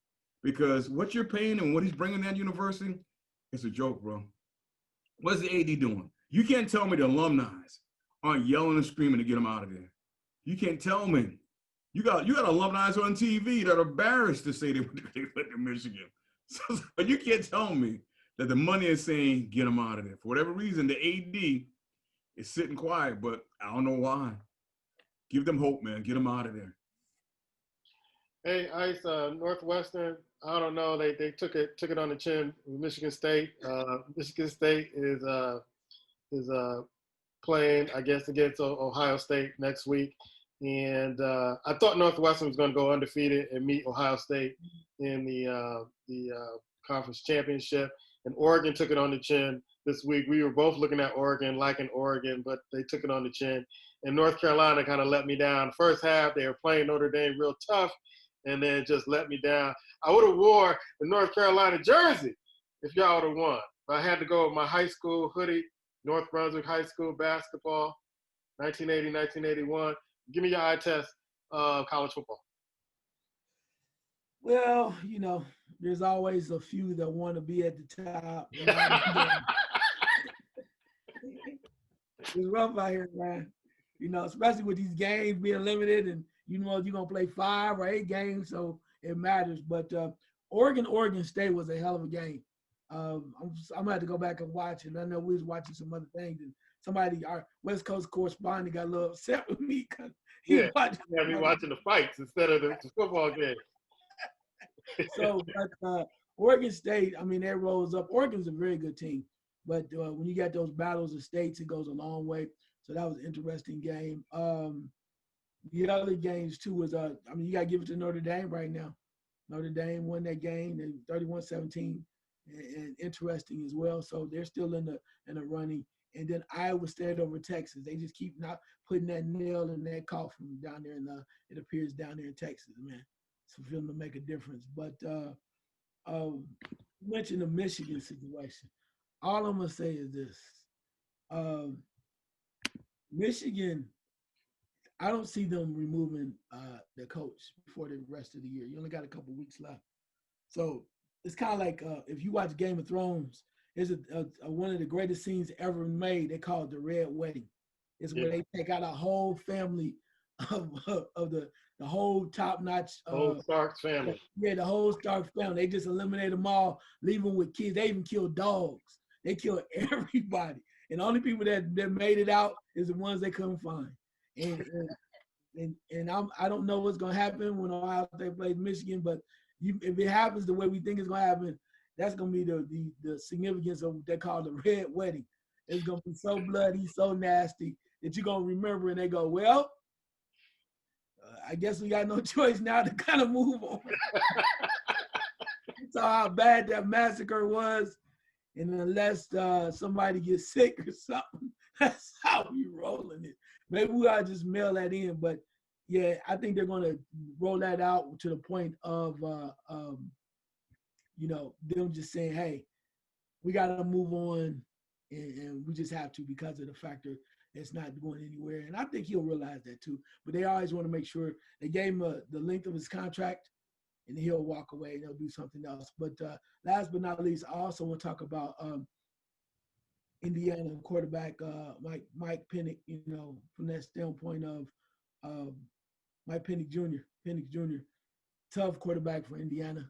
because what you're paying and what he's bringing that university, it's a joke, bro. What's the AD doing? You can't tell me the alumni aren't yelling and screaming to get him out of there. You can't tell me. You got alumni on TV that are embarrassed to say they went to Michigan. So you can't tell me that the money is saying get him out of there. For whatever reason, the AD is sitting quiet, but I don't know why. Give them hope, man. Get them out of there. Hey, Ice, Northwestern, I don't know. They took it on the chin with Michigan State. Michigan State is playing, I guess, against Ohio State next week. And I thought Northwestern was going to go undefeated and meet Ohio State in the conference championship. And Oregon took it on the chin this week. We were both looking at Oregon, liking Oregon, but they took it on the chin. And North Carolina kind of let me down. First half, they were playing Notre Dame real tough, and then just let me down. I would have wore the North Carolina jersey if y'all would have won. But I had to go with my high school hoodie, North Brunswick High School basketball, 1980, 1981. Give me your eye test of college football. Well, there's always a few that want to be at the top. It's rough out here, man. Especially with these games being limited, and you're gonna play 5 or 8 games, so it matters. But Oregon State was a hell of a game. I'm gonna have to go back and watch it. I know we was watching some other things, and our West Coast correspondent, got a little upset with me because he watched me watching the fights instead of the football game. So, but Oregon State, they rose up. Oregon's a very good team, but when you got those battles of states, it goes a long way. So that was an interesting game. The other games too was, you got to give it to Notre Dame right now. Notre Dame won that game, and 31-17, and interesting as well. So they're still in the running. And then Iowa State over Texas. They just keep not putting that nail in that coffin down there it appears down there in Texas, man. So for them to make a difference. But you mentioned the Michigan situation. All I'm gonna say is this: Michigan, I don't see them removing the coach before the rest of the year. You only got a couple weeks left, so it's kind of like if you watch Game of Thrones. There's one of the greatest scenes ever made. They call it the Red Wedding. It's where they take out a whole family of the whole top-notch. Whole Stark family. Yeah, the whole Stark family. They just eliminate them all, leave them with kids. They even kill dogs. They kill everybody. And the only people that made it out is the ones they couldn't find. And I don't know what's going to happen when Ohio State plays Michigan, but if it happens the way we think it's going to happen, that's going to be the significance of what they call the Red Wedding. It's going to be so bloody, so nasty that you're going to remember, and they go, well, I guess we got no choice now to kind of move on. You saw how bad that massacre was, and unless somebody gets sick or something, that's how we rolling it. Maybe we ought to just mail that in, but yeah, I think they're going to roll that out to the point of, them just saying, hey, we got to move on, and we just have to because of the factor it's not going anywhere. And I think he'll realize that too. But they always want to make sure they gave him the length of his contract, and he'll walk away and they'll do something else. But last but not least, I also want to talk about Indiana quarterback Mike Penix. From that standpoint of Mike Penix Jr., tough quarterback for Indiana.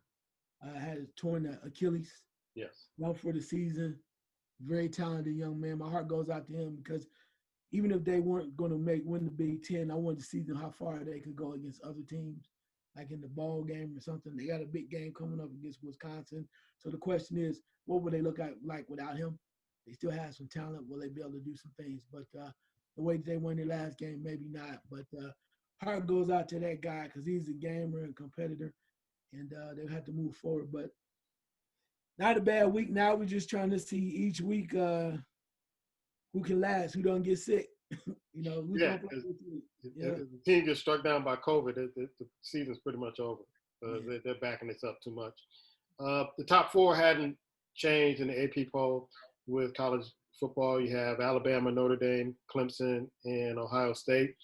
Had torn Achilles. Yes. Out for the season. Very talented young man. My heart goes out to him because even if they weren't going to win the Big Ten, I wanted to see them how far they could go against other teams, like in the ball game or something. They got a big game coming up against Wisconsin. So the question is, what would they look like without him? They still have some talent. Will they be able to do some things? But the way that they won their last game, maybe not. But heart goes out to that guy because he's a gamer and competitor, and they'll have to move forward. But not a bad week. Now we're just trying to see each week who can last, who don't get sick. Who's gonna play this week. If the team gets struck down by COVID, the season's pretty much over. They're backing this up too much. The top four hadn't changed in the AP poll with college football. You have Alabama, Notre Dame, Clemson, and Ohio State.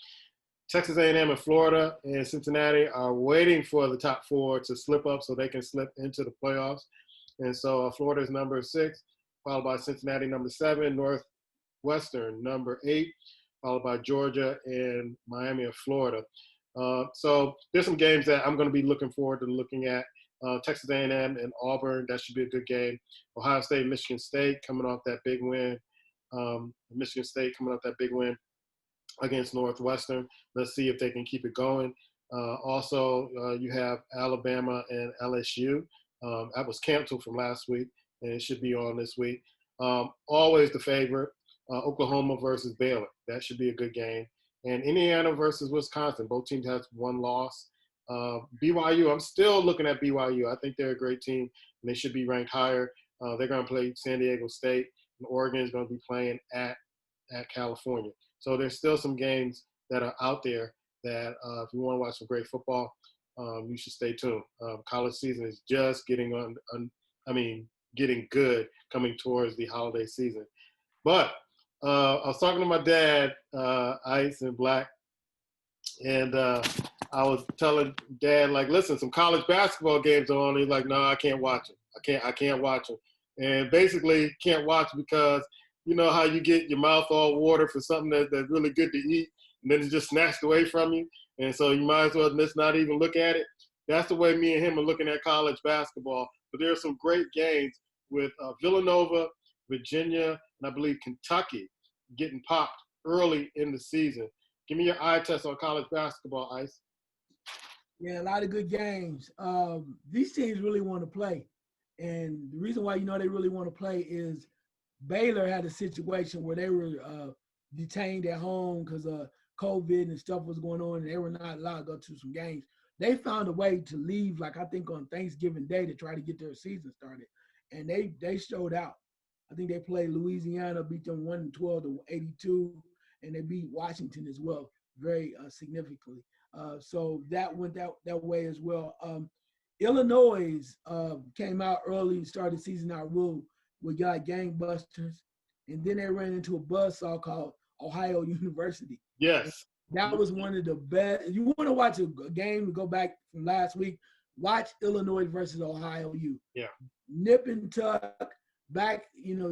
Texas A&M and Florida and Cincinnati are waiting for the top four to slip up so they can slip into the playoffs. And so Florida is number 6, followed by Cincinnati, number 7, Northwestern, number 8, followed by Georgia and Miami of Florida. So there's some games that I'm going to be looking forward to looking at. Texas A&M and Auburn, that should be a good game. Ohio State, Michigan State coming off that big win. Michigan State coming off that big win against Northwestern. Let's see if they can keep it going. Also, you have Alabama and LSU. That was canceled from last week, and it should be on this week. Always the favorite, Oklahoma versus Baylor. That should be a good game. And Indiana versus Wisconsin. Both teams have one loss. BYU, I'm still looking at BYU. I think they're a great team, and they should be ranked higher. They're going to play San Diego State, and Oregon is going to be playing at California. So there's still some games that are out there that if you want to watch some great football, you should stay tuned. College season is just getting getting good coming towards the holiday season. But I was talking to my dad, Ice and Black, and I was telling Dad, like, listen, some college basketball games are on. He's like, no, I can't watch them. I can't watch them. And basically can't watch because you know how you get your mouth all water for something that's really good to eat, and then it's just snatched away from you. And so you might as well just not even look at it. That's the way me and him are looking at college basketball. But there are some great games with Villanova, Virginia, and I believe Kentucky getting popped early in the season. Give me your eye test on college basketball, Ice. Yeah, a lot of good games. These teams really want to play. And the reason why they really want to play is Baylor had a situation where they were detained at home because of COVID and stuff was going on, and they were not allowed to go to some games. They found a way to leave, like I think on Thanksgiving Day, to try to get their season started, and they showed out. I think they played Louisiana, beat them 112-82, and they beat Washington as well, very significantly. So that went that way as well. Illinois came out early and started the season out real. We got gangbusters, and then they ran into a buzzsaw called Ohio University. Yes. That was one of the best. If you want to watch a game to go back from last week, watch Illinois versus Ohio U. Yeah. Nip and tuck, back,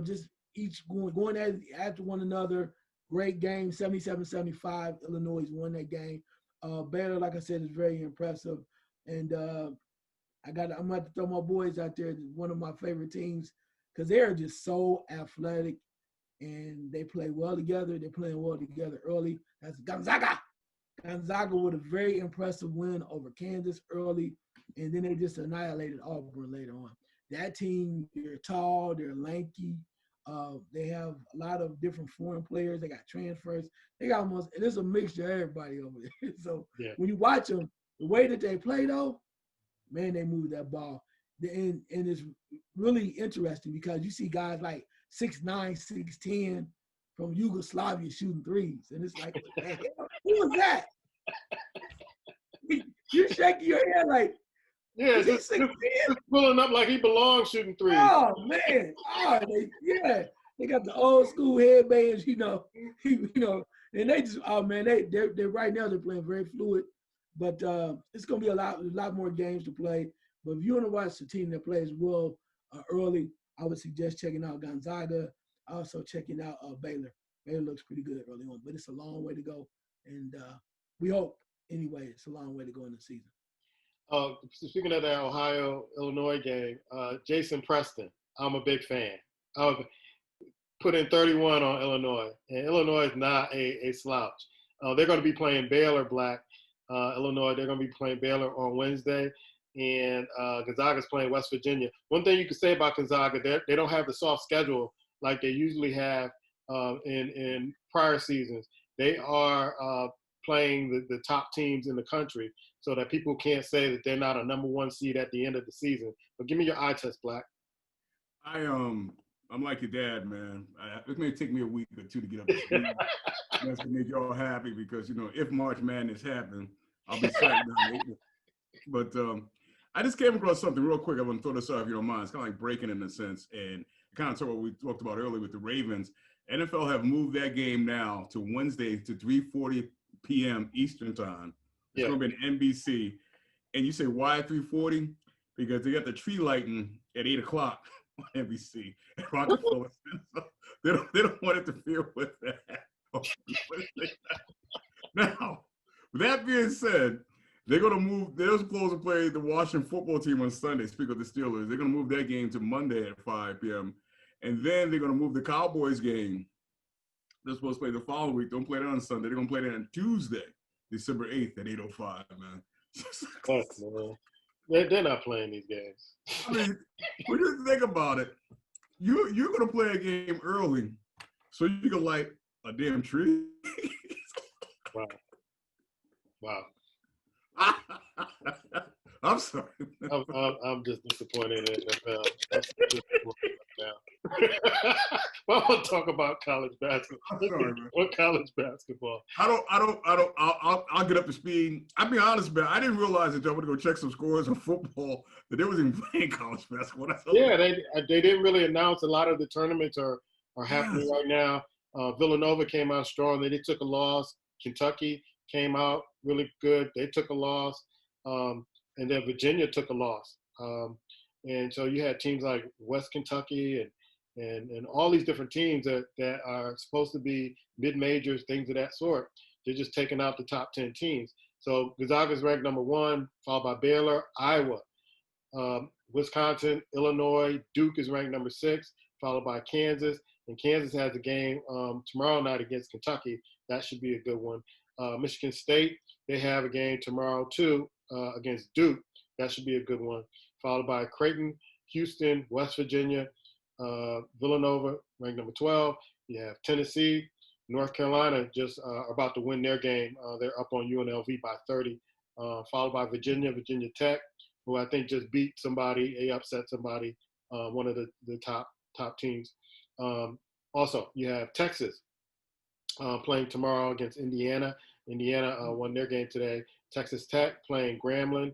just each going after one another. Great game, 77-75. Illinois won that game. Baylor, like I said, is very impressive. And I'm going to have to throw my boys out there. One of my favorite teams because they're just so athletic and they play well together. They're playing well together early. That's Gonzaga. Gonzaga with a very impressive win over Kansas early, and then they just annihilated Auburn later on. That team, they're tall, they're lanky. They have a lot of different foreign players. They got transfers. They got there's a mixture of everybody over there. So when you watch them, the way that they play, though, man, they move that ball. And it's really interesting because you see guys like 6'9", 6'10" from Yugoslavia shooting threes. And it's like, what the hell? Who was that? You shaking your head like, Yeah, is he 6'10"? just pulling up like he belongs shooting threes. Oh man! They got the old school headbands, and they just they right now they're playing very fluid, but it's gonna be a lot more games to play. But if you want to watch the team that plays well early, I would suggest checking out Gonzaga. Also checking out Baylor. Baylor looks pretty good early on, but it's a long way to go, and we hope anyway. It's a long way to go in the season. Speaking of that Ohio-Illinois game, Jason Preston, I'm a big fan. Put in 31 on Illinois, and Illinois is not a slouch. They're going to be playing Baylor, Black. Illinois, they're going to be playing Baylor on Wednesday, and Gonzaga's playing West Virginia. One thing you can say about Gonzaga, they don't have the soft schedule like they usually have in prior seasons. They are playing the top teams in the country, so that people can't say that they're not a number one seed at the end of the season. But give me your eye test, Black. I'm like your dad, man. It may take me a week or two to get up to speed. That's to make y'all happy because, if March Madness happens, I'll be sat down. But I just came across something real quick. I want to throw this out if you don't mind. It's kind of like breaking in a sense. And kind of talk what we talked about earlier with the Ravens. NFL have moved that game now to Wednesday to 3:40 p.m. Eastern time. It's going to be an NBC. And you say, why 3:40? Because they got the tree lighting at 8 o'clock on NBC at Rockefeller Center. So they don't want it to feel with that. Now, with that being said, they're going to move. They're supposed to play the Washington football team on Sunday. Speak of the Steelers. They're going to move that game to Monday at 5 p.m. And then they're going to move the Cowboys game. They're supposed to play the following week. Don't play that on Sunday. They're going to play that on Tuesday, December 8th at 8:05, man. They're not playing these games. I mean, when you think about it, you're going to play a game early so you can light a damn tree. Wow. I'm sorry. I'm just disappointed in NFL. I want to talk about college basketball. Sorry, man. What college basketball? I'll get up to speed. I'll be honest, man. I didn't realize that y'all would go check some scores on football that they wasn't even playing college basketball. Yeah, they didn't really announce. A lot of the tournaments are happening right now. Villanova came out strong. They took a loss. Kentucky came out really good. They took a loss. And then Virginia took a loss. And so you had teams like West Kentucky and all these different teams that are supposed to be mid-majors, things of that sort. They're just taking out the top 10 teams. So Gonzaga's ranked number 1, followed by Baylor, Iowa, Wisconsin, Illinois. Duke is ranked number 6, followed by Kansas. And Kansas has a game tomorrow night against Kentucky. That should be a good one. Michigan State, they have a game tomorrow too against Duke. That should be a good one. Followed by Creighton, Houston, West Virginia, Villanova, ranked number 12. You have Tennessee, North Carolina just about to win their game. They're up on UNLV by 30. Followed by Virginia Tech, who I think just beat somebody. They upset somebody, one of the top teams. Also, you have Texas playing tomorrow against Indiana. Indiana won their game today. Texas Tech playing Grambling.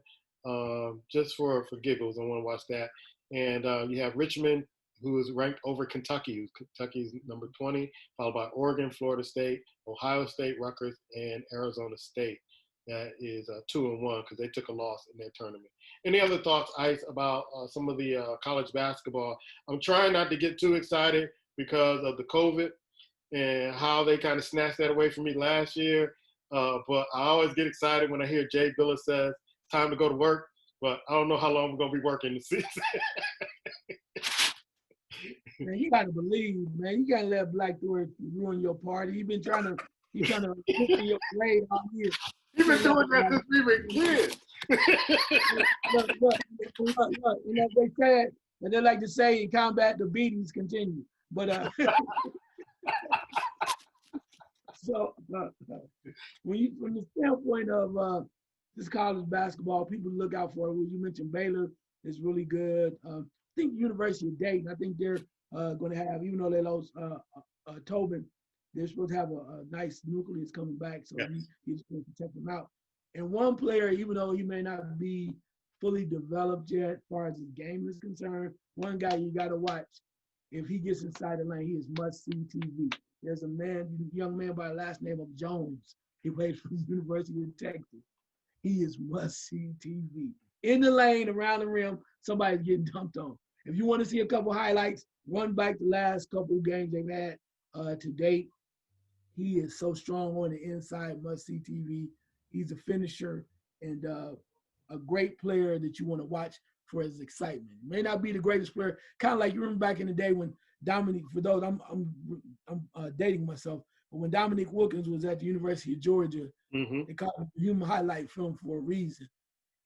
Just for giggles, I want to watch that. And you have Richmond, who is ranked over Kentucky. Kentucky's number 20, followed by Oregon, Florida State, Ohio State, Rutgers, and Arizona State. That is 2-1 because they took a loss in their tournament. Any other thoughts, Ice, about some of the college basketball? I'm trying not to get too excited because of the COVID and how they kind of snatched that away from me last year. But I always get excited when I hear Jay Billis says, time to go to work, but I don't know how long we're going to be working this season. Man, you got to believe, man. You got to let Black Thor ruin your party. He's trying to ruin your parade all year. You've been doing that since we were kids. Look. They said, and they like to say in combat, the beatings continue. But so from the standpoint of this college basketball, people look out for it. Well, you mentioned Baylor is really good. I think University of Dayton, I think they're going to have, even though they lost Tobin, they're supposed to have a nice nucleus coming back. So he's going to check them out. And one player, even though he may not be fully developed yet as far as his game is concerned, one guy you got to watch. If he gets inside the lane, he is must-see TV. There's a young man by the last name of Jones. He plays for the University of Texas. He is must-see TV. In the lane, around the rim, somebody's getting dumped on. If you want to see a couple highlights, run back the last couple games they've had to date. He is so strong on the inside, must-see TV. He's a finisher and a great player that you want to watch for his excitement. May not be the greatest player, kind of like you remember back in the day when Dominique, for those, I'm dating myself, but when Dominique Wilkins was at the University of Georgia, they called him human highlight film for a reason.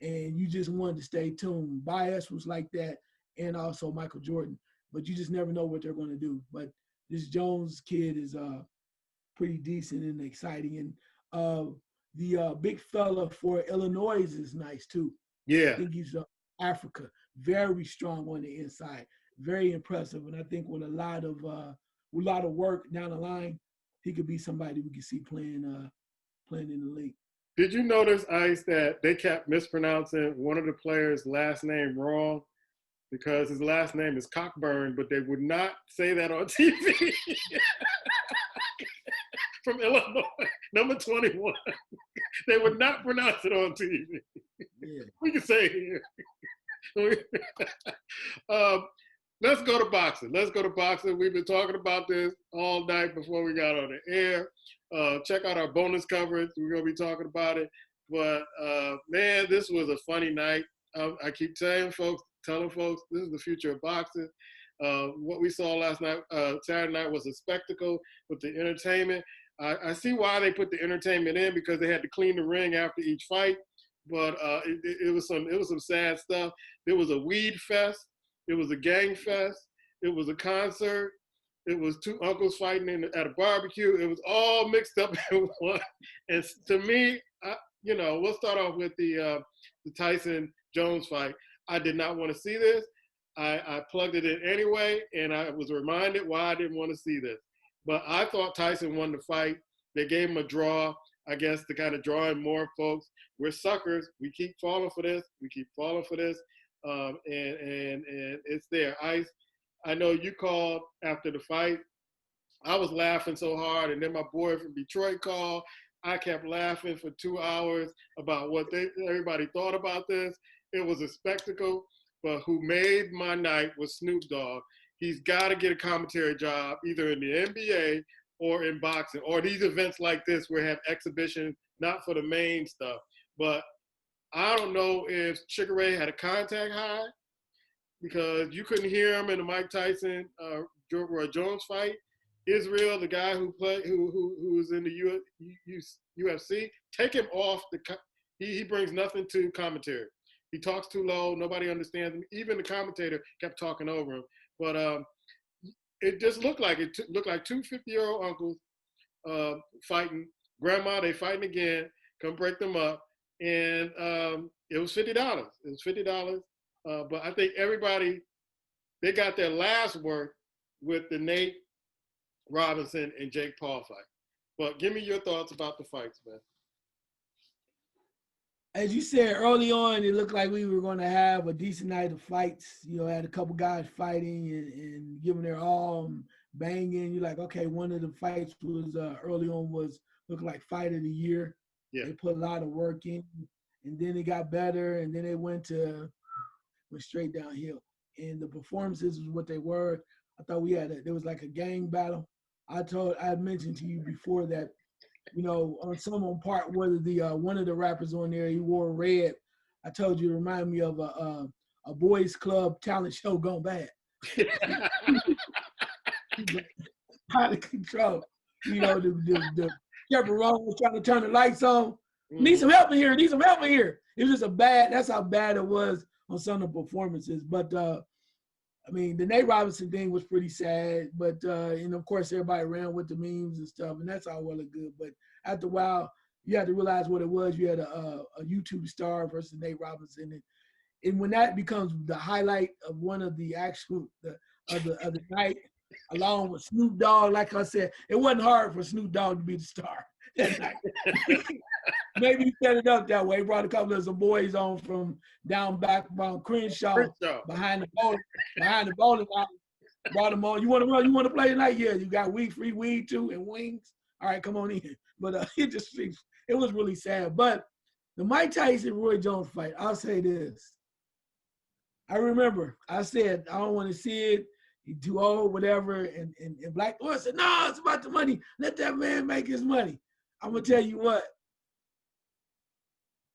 And you just wanted to stay tuned. Bias was like that, and also Michael Jordan. But you just never know what they're going to do. But this Jones kid is pretty decent and exciting. And the big fella for Illinois is nice too. Yeah. I think he's Africa, very strong on the inside, very impressive. And I think with a lot of work down the line, he could be somebody we could see playing in the league. Did you notice, Ice, that they kept mispronouncing one of the players' last name wrong because his last name is Cockburn, but they would not say that on TV? From Illinois, number 21. They would not pronounce it on TV. Yeah. We can say it here. Let's go to boxing. We've been talking about this all night before we got on the air. Check out our bonus coverage. We're going to be talking about it. But, man, this was a funny night. I keep telling folks, this is the future of boxing. What we saw last night, Saturday night, was a spectacle with the entertainment. I see why they put the entertainment in, because they had to clean the ring after each fight. But it was some sad stuff. There was a weed fest. It was a gang fest. It was a concert. It was two uncles fighting at a barbecue. It was all mixed up in one. And to me, we'll start off with the Tyson Jones fight. I did not want to see this. I plugged it in anyway, and I was reminded why I didn't want to see this. But I thought Tyson won the fight. They gave him a draw, I guess, to kind of draw in more folks. We're suckers. We keep falling for this. And it's there. Ice, I know you called after the fight. I was laughing so hard, and then my boy from Detroit called. I kept laughing for 2 hours about what everybody thought about this. It was a spectacle, but who made my night was Snoop Dogg. He's got to get a commentary job either in the NBA or in boxing, or these events like this where they have exhibitions, not for the main stuff. But I don't know if Sugar Ray had a contact high, because you couldn't hear him in the Mike Tyson Roy Jones fight. Israel, the guy who was in the UFC, take him off. He brings nothing to commentary. He talks too low. Nobody understands him. Even the commentator kept talking over him. But it just looked like two 50-year-old uncles fighting. Grandma, they fighting again. Come break them up. And it was $50. But I think everybody, they got their last work with the Nate Robinson and Jake Paul fight. But give me your thoughts about the fights, man. As you said early on, it looked like we were going to have a decent night of fights. Had a couple guys fighting and giving their all, and banging. You're like, okay, one of the fights was early on looked like fight of the year. Yeah. They put a lot of work in, and then it got better, and then they went straight downhill. And the performances was what they were. I thought there was like a gang battle. I had mentioned to you before that, on part whether the one of the rappers on there, he wore red. I told you, it reminded me of a boys club talent show gone bad. Out of control. The chaperone was trying to turn the lights on. Need some help in here. It was just that's how bad it was on some of the performances. But the Nate Robinson thing was pretty sad. But and of course everybody ran with the memes and stuff, and that's all well and good. But after a while, you had to realize what it was. You had a YouTube star versus Nate Robinson, and when that becomes the highlight of one of the actual of the night, along with Snoop Dogg, like I said, it wasn't hard for Snoop Dogg to be the star. that night. Maybe he set it up that way. He brought a couple of some boys on from down back from Crenshaw. behind the bowling alley. Brought them on. You want to run? You want to play tonight? Yeah, you got free weed too, and wings. All right, come on in. But it was really sad. But the Mike Tyson Roy Jones fight, I'll say this. I remember I said I don't want to see it. He's too old, whatever. And Black Thor said, no, it's about the money. Let that man make his money. I'm gonna tell you what.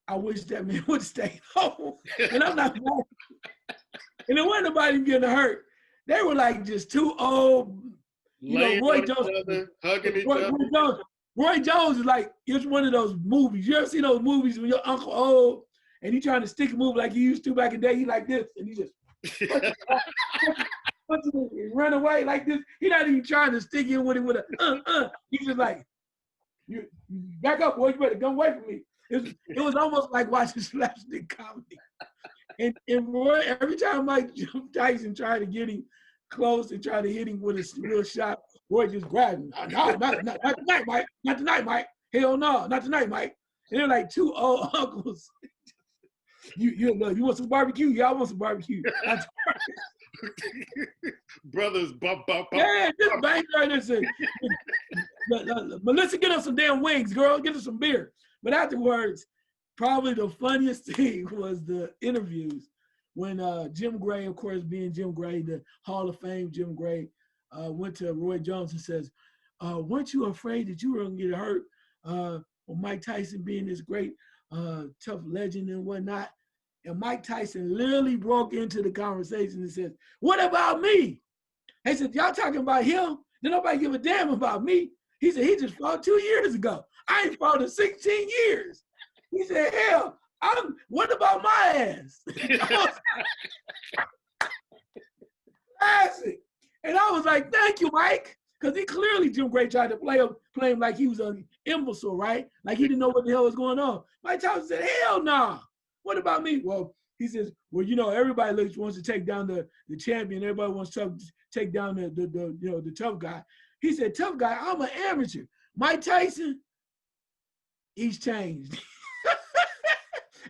I wish that man would stay home. And I'm not mad. And there wasn't nobody getting hurt. They were like just too old. You know, Roy Jones, hugging each other. Roy Jones is like, it's one of those movies. You ever see those movies when your uncle old and he trying to stick a move like he used to back in the day? He like this, and he just run away like this. He not even trying to stick in with it with a He's just like, you back up, boy. You better come away from me. It was almost like watching slapstick comedy. And Roy, every time Mike Tyson tried to get him close and try to hit him with a real shot, Roy just grabbed him. No, not tonight, Mike. Not tonight, Mike. Hell no, not tonight, Mike. And they're like two old uncles. You want some barbecue? Yeah, I want some barbecue. Brothers, bump. Yeah, just bang right there. Say, Melissa, get us some damn wings, girl. Get us some beer. But afterwards, probably the funniest thing was the interviews when Jim Gray, of course, being Jim Gray, the Hall of Fame Jim Gray, went to Roy Jones and says, weren't you afraid that you were going to get hurt? Or Mike Tyson being this great, tough legend and whatnot. And Mike Tyson literally broke into the conversation and says, what about me? They said, y'all talking about him? Then nobody give a damn about me. He said, he just fought 2 years ago. I ain't fought in 16 years. He said, hell, what about my ass? Classic. And I was like, thank you, Mike. Because he clearly, Jim Gray tried to play him like he was an imbecile, right? Like he didn't know what the hell was going on. Mike Tyson said, hell no. Nah. What about me? Well, he says, well, you know, everybody wants to take down the champion. Everybody wants to take down the tough guy. He said, tough guy, I'm an amateur. Mike Tyson, he's changed.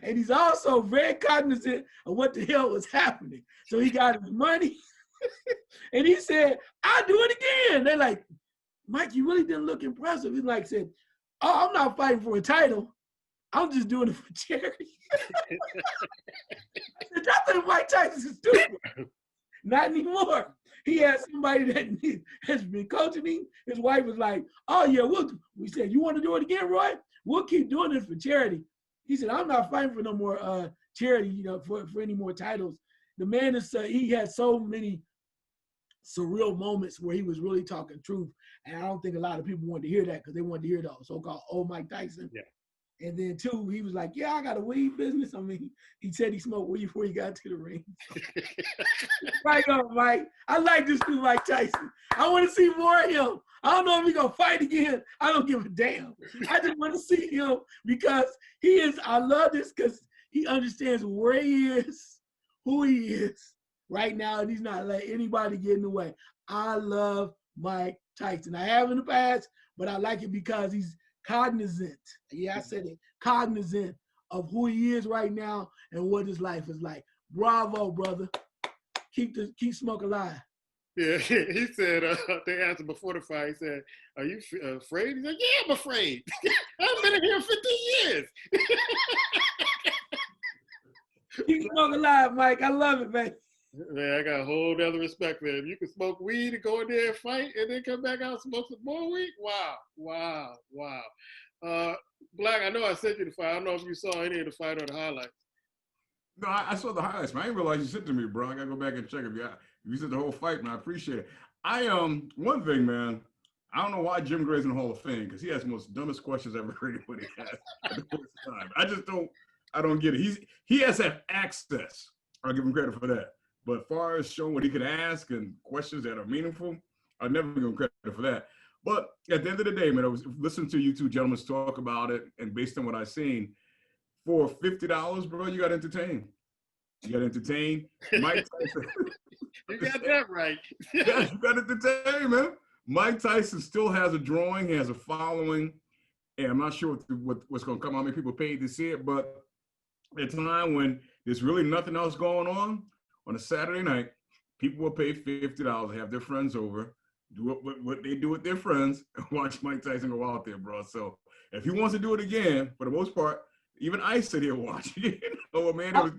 And he's also very cognizant of what the hell was happening. So he got his money. And he said, I'll do it again. They're like, Mike, you really didn't look impressive. He like said, oh, I'm not fighting for a title. I'm just doing it for charity. I think Mike Tyson is stupid. Not anymore. He had somebody that has been coaching him. His wife was like, oh yeah, we said, you want to do it again, Roy? We'll keep doing this for charity. He said, I'm not fighting for no more charity, you know, for any more titles. The man is, he had so many surreal moments where he was really talking truth. And I don't think a lot of people wanted to hear that because they wanted to hear the so-called old Mike Tyson. Yeah. And then two, he was like, yeah, I got a weed business. I mean, he said he smoked weed before he got to the ring. Right on, Mike. I like this new Mike Tyson. I want to see more of him. I don't know if he's going to fight again. I don't give a damn. I just want to see him because I love this because he understands where he is, who he is right now, and he's not letting anybody get in the way. I love Mike Tyson. I have in the past, but I like it because he's cognizant. Yeah, I said it. Cognizant of who he is right now and what his life is like. Bravo, brother. Keep smoke alive. Yeah, he said, they asked him before the fight, he said, are you afraid? He's like, yeah, I'm afraid. I've been in here 15 years. Keep smoke alive, Mike. I love it, man. Man, I got a whole other respect for him. You can smoke weed and go in there and fight and then come back out and smoke some more weed? Wow. Black, I know I sent you the fight. I don't know if you saw any of the fight or the highlights. No, I saw the highlights, man. I didn't realize you sent to me, bro. I gotta go back and check if you said the whole fight, man. I appreciate it. One thing, man, I don't know why Jim Gray's in the Hall of Fame because he has the most dumbest questions I've ever heard anybody ask at the first time. I don't get it. He has that access. I'll give him credit for that. But as far as showing what he could ask and questions that are meaningful, I'll never give him credit for that. But at the end of the day, man, I was listening to you two gentlemen talk about it, and based on what I've seen, for $50, bro, you got entertained. You got entertained. Mike Tyson. You got that right. Yeah, you got entertained, man. Mike Tyson still has a drawing. He has a following. And I'm not sure what's going to come out, how many people paid to see it, but at a time when there's really nothing else going on a Saturday night, people will pay $50 to have their friends over, do what they do with their friends, and watch Mike Tyson go out there, bro. So if he wants to do it again, for the most part, even I sit here watching. Man, I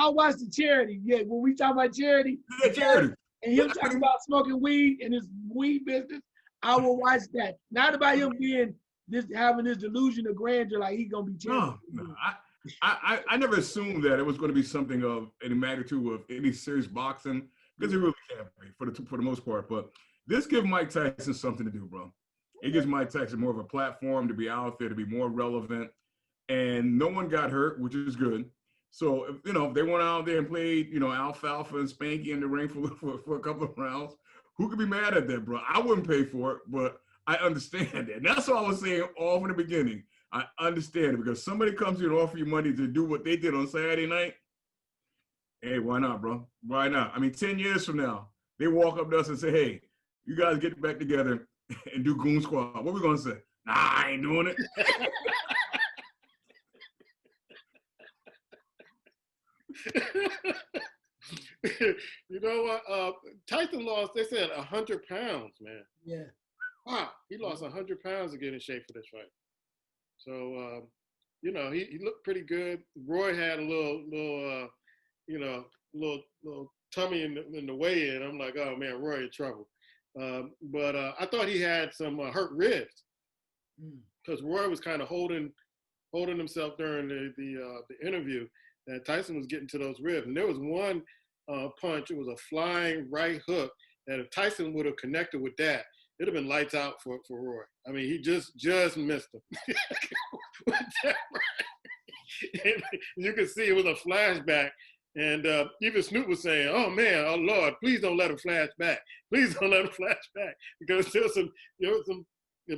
watch the charity. Yeah, when we talk about charity, charity. And him talking about smoking weed and his weed business, I will watch that. Not about him being having this delusion of grandeur, like he's gonna be charity. No. I never assumed that it was going to be something of any magnitude of any serious boxing, because it really can't be for the most part. But this gives Mike Tyson something to do, bro. It gives Mike Tyson more of a platform to be out there, to be more relevant. And no one got hurt, which is good. So, if they went out there and played, Alfalfa and Spanky in the ring for a couple of rounds, who could be mad at that, bro? I wouldn't pay for it, but I understand it. And that's what I was saying all from the beginning. I understand it, because somebody comes here and offer you money to do what they did on Saturday night. Hey, why not, bro? Why not? I mean, 10 years from now, they walk up to us and say, hey, you guys get back together and do Goon Squad. What are we going to say? Nah, I ain't doing it. You know what? Tyson lost, they said 100 pounds, man. Yeah. Wow. He lost 100 pounds to get in shape for this fight. So, he looked pretty good. Roy had a little tummy in the weigh-in. I'm like, oh man, Roy in trouble. But I thought he had some hurt ribs, because Roy was kind of holding himself during the interview, and Tyson was getting to those ribs. And there was one punch. It was a flying right hook that if Tyson would have connected with that, it'd have been lights out for Roy. I mean, he just missed him. And you could see it was a flashback. And even Snoop was saying, oh man, oh Lord, please don't let him flash back. Please don't let him flash back. Because there was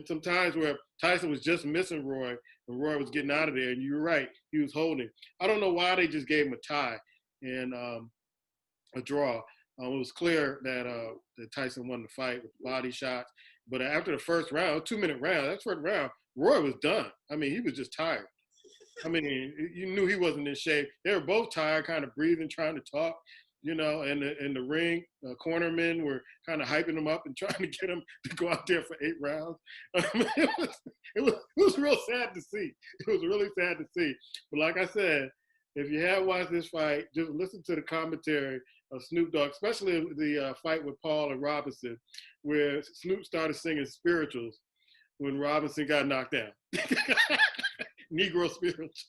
some times where Tyson was just missing Roy, and Roy was getting out of there. And you're right, he was holding. I don't know why they just gave him a tie and a draw. It was clear that Tyson won the fight with body shots. But after the first round, 2-minute round, that first round, Roy was done. I mean, he was just tired. I mean, you knew he wasn't in shape. They were both tired, kind of breathing, trying to talk, and the ring, cornermen were kind of hyping him up and trying to get him to go out there for 8 rounds. It was real sad to see. It was really sad to see. But like I said, if you have watched this fight, just listen to the commentary of Snoop Dogg, especially the fight with Paul and Robinson, where Snoop started singing spirituals when Robinson got knocked down. Negro spirituals.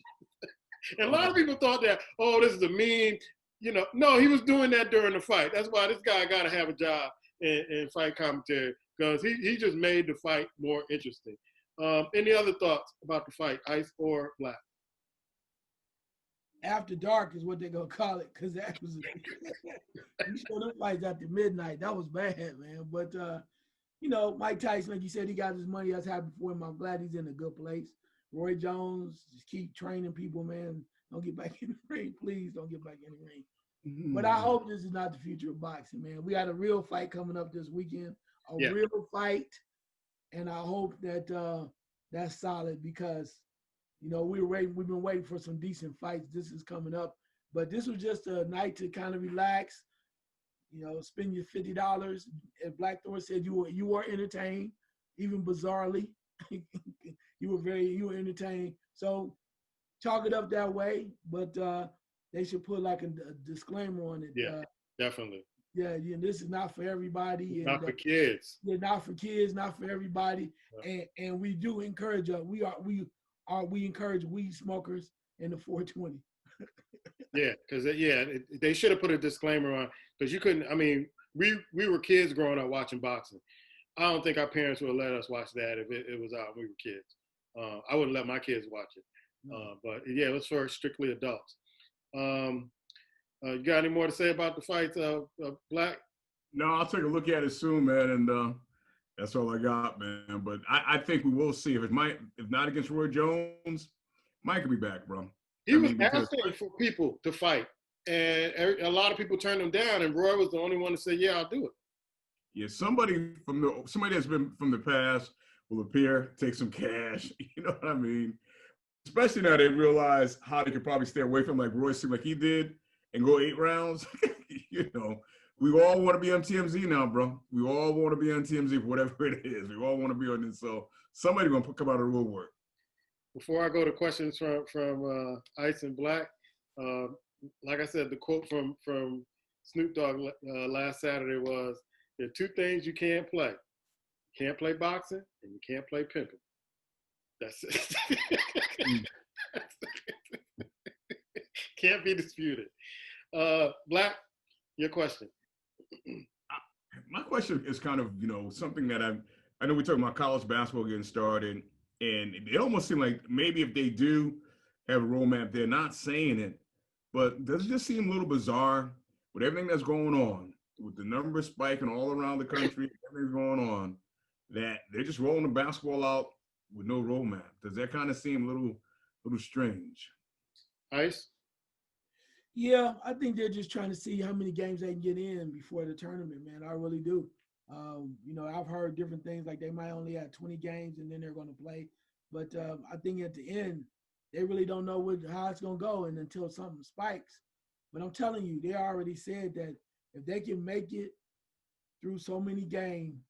And a lot of people thought that, oh, this is a mean, no, he was doing that during the fight. That's why this guy got to have a job in fight commentary, because he just made the fight more interesting. Any other thoughts about the fight, Ice or Black? After dark is what they're gonna call it, because that was you showed them fights after midnight. That was bad, man. But Mike Tyson, like you said, he got his money. I was happy for him. I'm glad he's in a good place. Roy Jones, just keep training people, man. Don't get back in the ring, please. Don't get back in the ring. Mm-hmm. But I hope this is not the future of boxing, man. We got a real fight coming up this weekend, real fight, and I hope that that's solid, because we've been waiting for some decent fights. This is coming up, but this was just a night to kind of relax, spend your $50. As Black Thor said, you were entertained, even bizarrely. you were entertained. So chalk it up that way, but they should put like a disclaimer on it. Yeah, definitely. Yeah, this is not for everybody. Not for kids. Yeah, not for kids, not for everybody. Yeah. And we do encourage we encourage weed smokers in the 420. Yeah, because they should have put a disclaimer on, because you couldn't. I mean, we were kids growing up watching boxing. I don't think our parents would have let us watch that if it was out when we were kids. I wouldn't let my kids watch it. But yeah, it was for strictly adults. You got any more to say about the fights, Black? No, I'll take a look at it soon, man, and that's all I got, man. But I think we will see. If not against Roy Jones, Mike will be back, bro. He was asking for people to fight, and a lot of people turned him down, and Roy was the only one to say, yeah, I'll do it. Yeah, somebody that's been from the past will appear, take some cash. You know what I mean? Especially now they realize how they could probably stay away from like Roy seemed like he did and go 8 rounds. You know, we all want to be on TMZ now, bro. We all want to be on TMZ for whatever it is. We all want to be on this. So somebody gonna come out of the woodwork. Before I go to questions from Ice and Black, like I said, the quote from Snoop Dogg last Saturday was, "There are 2 things you can't play. You can't play boxing and you can't play pimping." That's it. Can't be disputed. Black, your question. My question is kind of, you know, something that I know we're talking about college basketball getting started, and it almost seems like maybe if they do have a roadmap, they're not saying it, but does it just seem a little bizarre with everything that's going on, with the numbers spiking all around the country, everything's going on, that they're just rolling the basketball out with no roadmap? Does that kind of seem a little strange? Ice? Yeah, I think they're just trying to see how many games they can get in before the tournament, man. I really do. You know, I've heard different things like they might only have 20 games and then they're going to play. But I think at the end, they really don't know how it's going to go and until something spikes. But I'm telling you, they already said that if they can make it through so many games,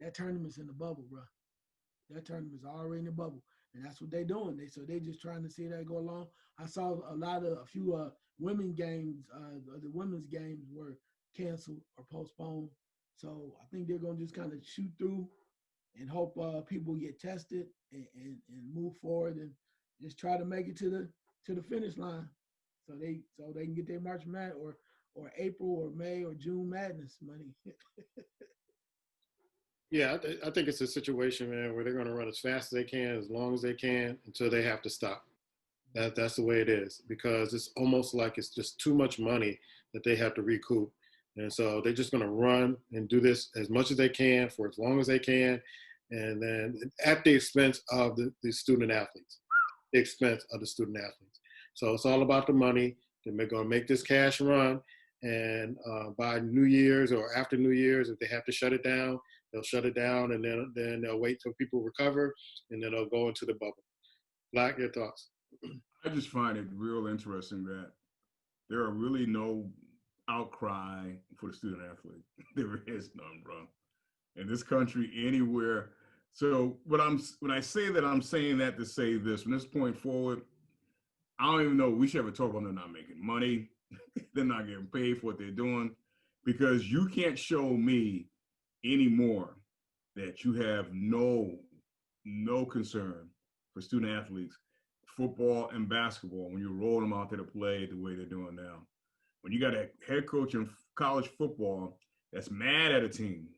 that tournament's in the bubble, bro. That tournament's already in the bubble. And that's what they're doing. They're just trying to see that go along. I saw a few women games, the women's games were canceled or postponed. So I think they're gonna just kind of shoot through and hope people get tested and move forward and just try to make it to the finish line. So they can get their March Madness or April or May or June Madness money. Yeah, I think it's a situation, man, where they're going to run as fast as they can, as long as they can, until they have to stop. That's the way it is, because it's almost like it's just too much money that they have to recoup. And so they're just going to run and do this as much as they can for as long as they can, and then at the expense of the student athletes, the expense of the student athletes. So it's all about the money. They're going to make this cash run, and by New Year's or after New Year's, if they have to shut it down, they'll shut it down, and then they'll wait till people recover, and then they'll go into the bubble. Black, your thoughts? I just find it real interesting that there are really no outcry for the student athlete. There is none, bro. In this country, anywhere. So when I say that, I'm saying that to say this. From this point forward, I don't even know. We should have a talk about them not making money. They're not getting paid for what they're doing, because you can't show me anymore that you have no concern for student athletes, football and basketball, when you roll them out there to play the way they're doing now. When you got a head coach in college football that's mad at a team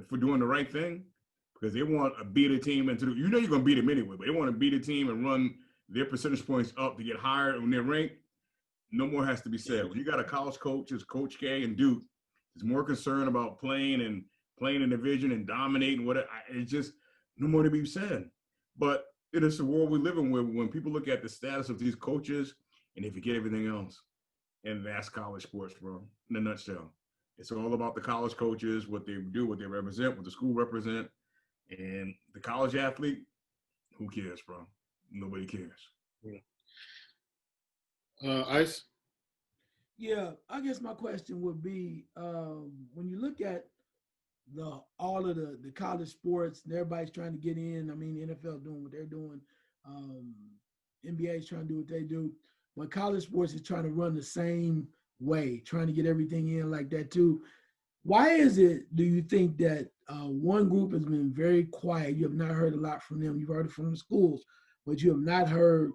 for doing the right thing, because they want to beat a team into you know you're going to beat them anyway, but they want to beat a team and run their percentage points up to get higher when they're ranked. No more has to be said. When you got a college coach as Coach K and Duke is more concerned about playing in division and dominating, it's just no more to be said. But it is the world we live in, where when people look at the status of these coaches and they forget everything else. And that's college sports, bro, in a nutshell. It's all about the college coaches, what they do, what they represent, what the school represent. And the college athlete, who cares, bro? Nobody cares. Yeah. Ice? Yeah, I guess my question would be, when you look at all of the college sports and everybody's trying to get in. I mean, the NFL doing what they're doing. NBA is trying to do what they do. But college sports is trying to run the same way, trying to get everything in like that too. Why is it, do you think, that one group has been very quiet? You have not heard a lot from them. You've heard it from the schools, but you have not heard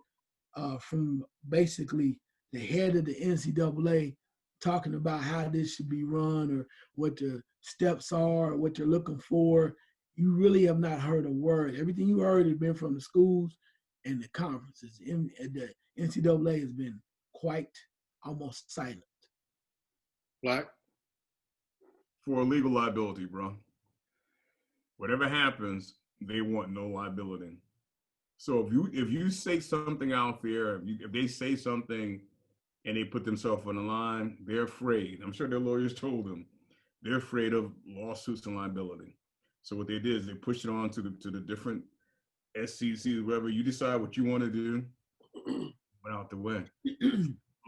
from basically the head of the NCAA talking about how this should be run or what the steps are, or what they're looking for. You really have not heard a word. Everything you heard has been from the schools and the conferences. The NCAA has been quite almost silent. Black? For legal liability, bro. Whatever happens, they want no liability. So if you say something out there, if they say something and they put themselves on the line, they're afraid. I'm sure their lawyers told them they're afraid of lawsuits and liability. So what they did is they pushed it on to the different SCCs, wherever you decide what you want to do, went out the way.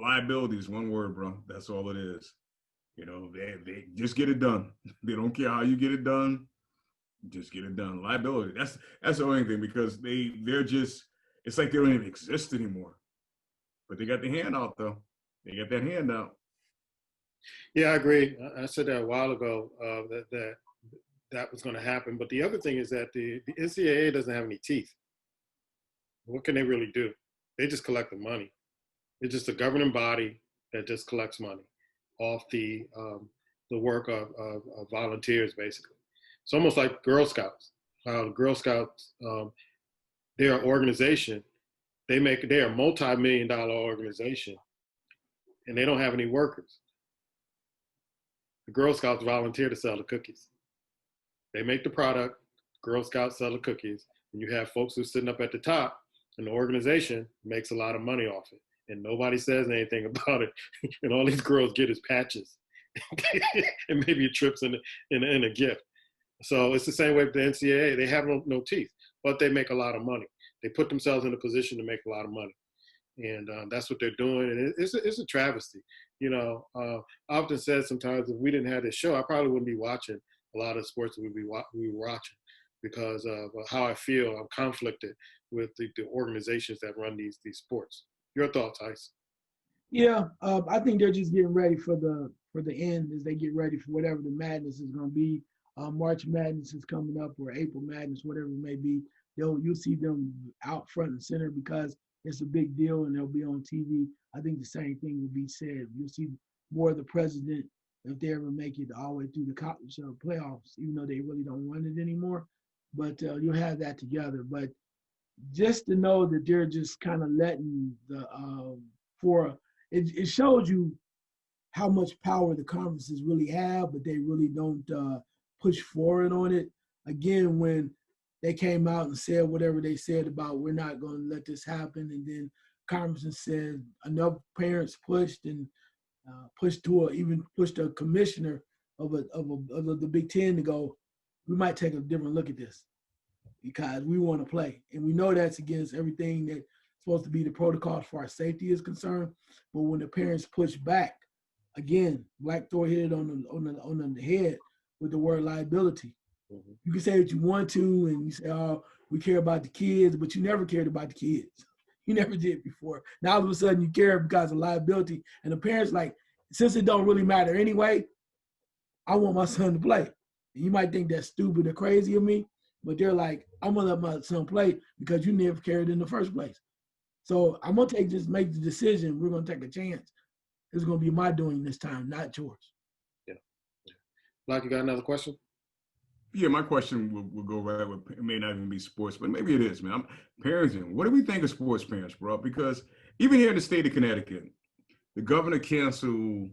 Liability is one word, bro. That's all it is. You know, they just get it done. They don't care how you get it done. Just get it done. Liability. That's the only thing, because they're just, it's like they don't even exist anymore. But they got the handout though. They got that handout. Yeah, I agree. I said that a while ago that was going to happen. But the other thing is that the NCAA doesn't have any teeth. What can they really do? They just collect the money. It's just a governing body that just collects money off the work of volunteers, basically. It's almost like Girl Scouts. The Girl Scouts, their organization, they're a multi-million-dollar organization, and they don't have any workers. The Girl Scouts volunteer to sell the cookies. They make the product, Girl Scouts sell the cookies, and you have folks who's sitting up at the top, and the organization makes a lot of money off it. And nobody says anything about it. And all these girls get is patches and maybe trips in a gift. So it's the same way with the NCAA. They have no teeth, but they make a lot of money. They put themselves in a position to make a lot of money. And that's what they're doing. And it's a travesty. You know, I often said sometimes if we didn't have this show, I probably wouldn't be watching a lot of sports that we were watching, because of how I feel. I'm conflicted with the organizations that run these sports. Your thoughts, Tyson? Yeah, I think they're just getting ready for the end, as they get ready for whatever the madness is going to be. March Madness is coming up, or April Madness, whatever it may be. You'll see them out front and center because it's a big deal, and they'll be on TV. I think the same thing will be said. You'll see more of the president, if they ever make it all the way through the college playoffs, even though they really don't run it anymore. But you'll have that together. But just to know that they're just kind of letting it shows you how much power the conferences really have, but they really don't push forward on it. Again, when they came out and said whatever they said about we're not going to let this happen, and then conferences said enough parents pushed and pushed a commissioner of the Big Ten to go, we might take a different look at this because we want to play. And we know that's against everything that's supposed to be the protocol as far as safety is concerned. But when the parents push back, again, Black Thor hit it on the head with the word liability. Mm-hmm. You can say what you want to, and you say, oh, we care about the kids, but you never cared about the kids. You never did before. Now all of a sudden you care because of liability. And the parents like, since it don't really matter anyway, I want my son to play. And you might think that's stupid or crazy of me, but they're like, I'm gonna let my son play because you never cared in the first place. So I'm gonna make the decision. We're gonna take a chance. It's gonna be my doing this time, not yours. Yeah. Black, you got another question? Yeah, my question will go right with, it may not even be sports, but maybe it is, man. I'm parenting. What do we think of sports parents, bro? Because even here in the state of Connecticut, the governor canceled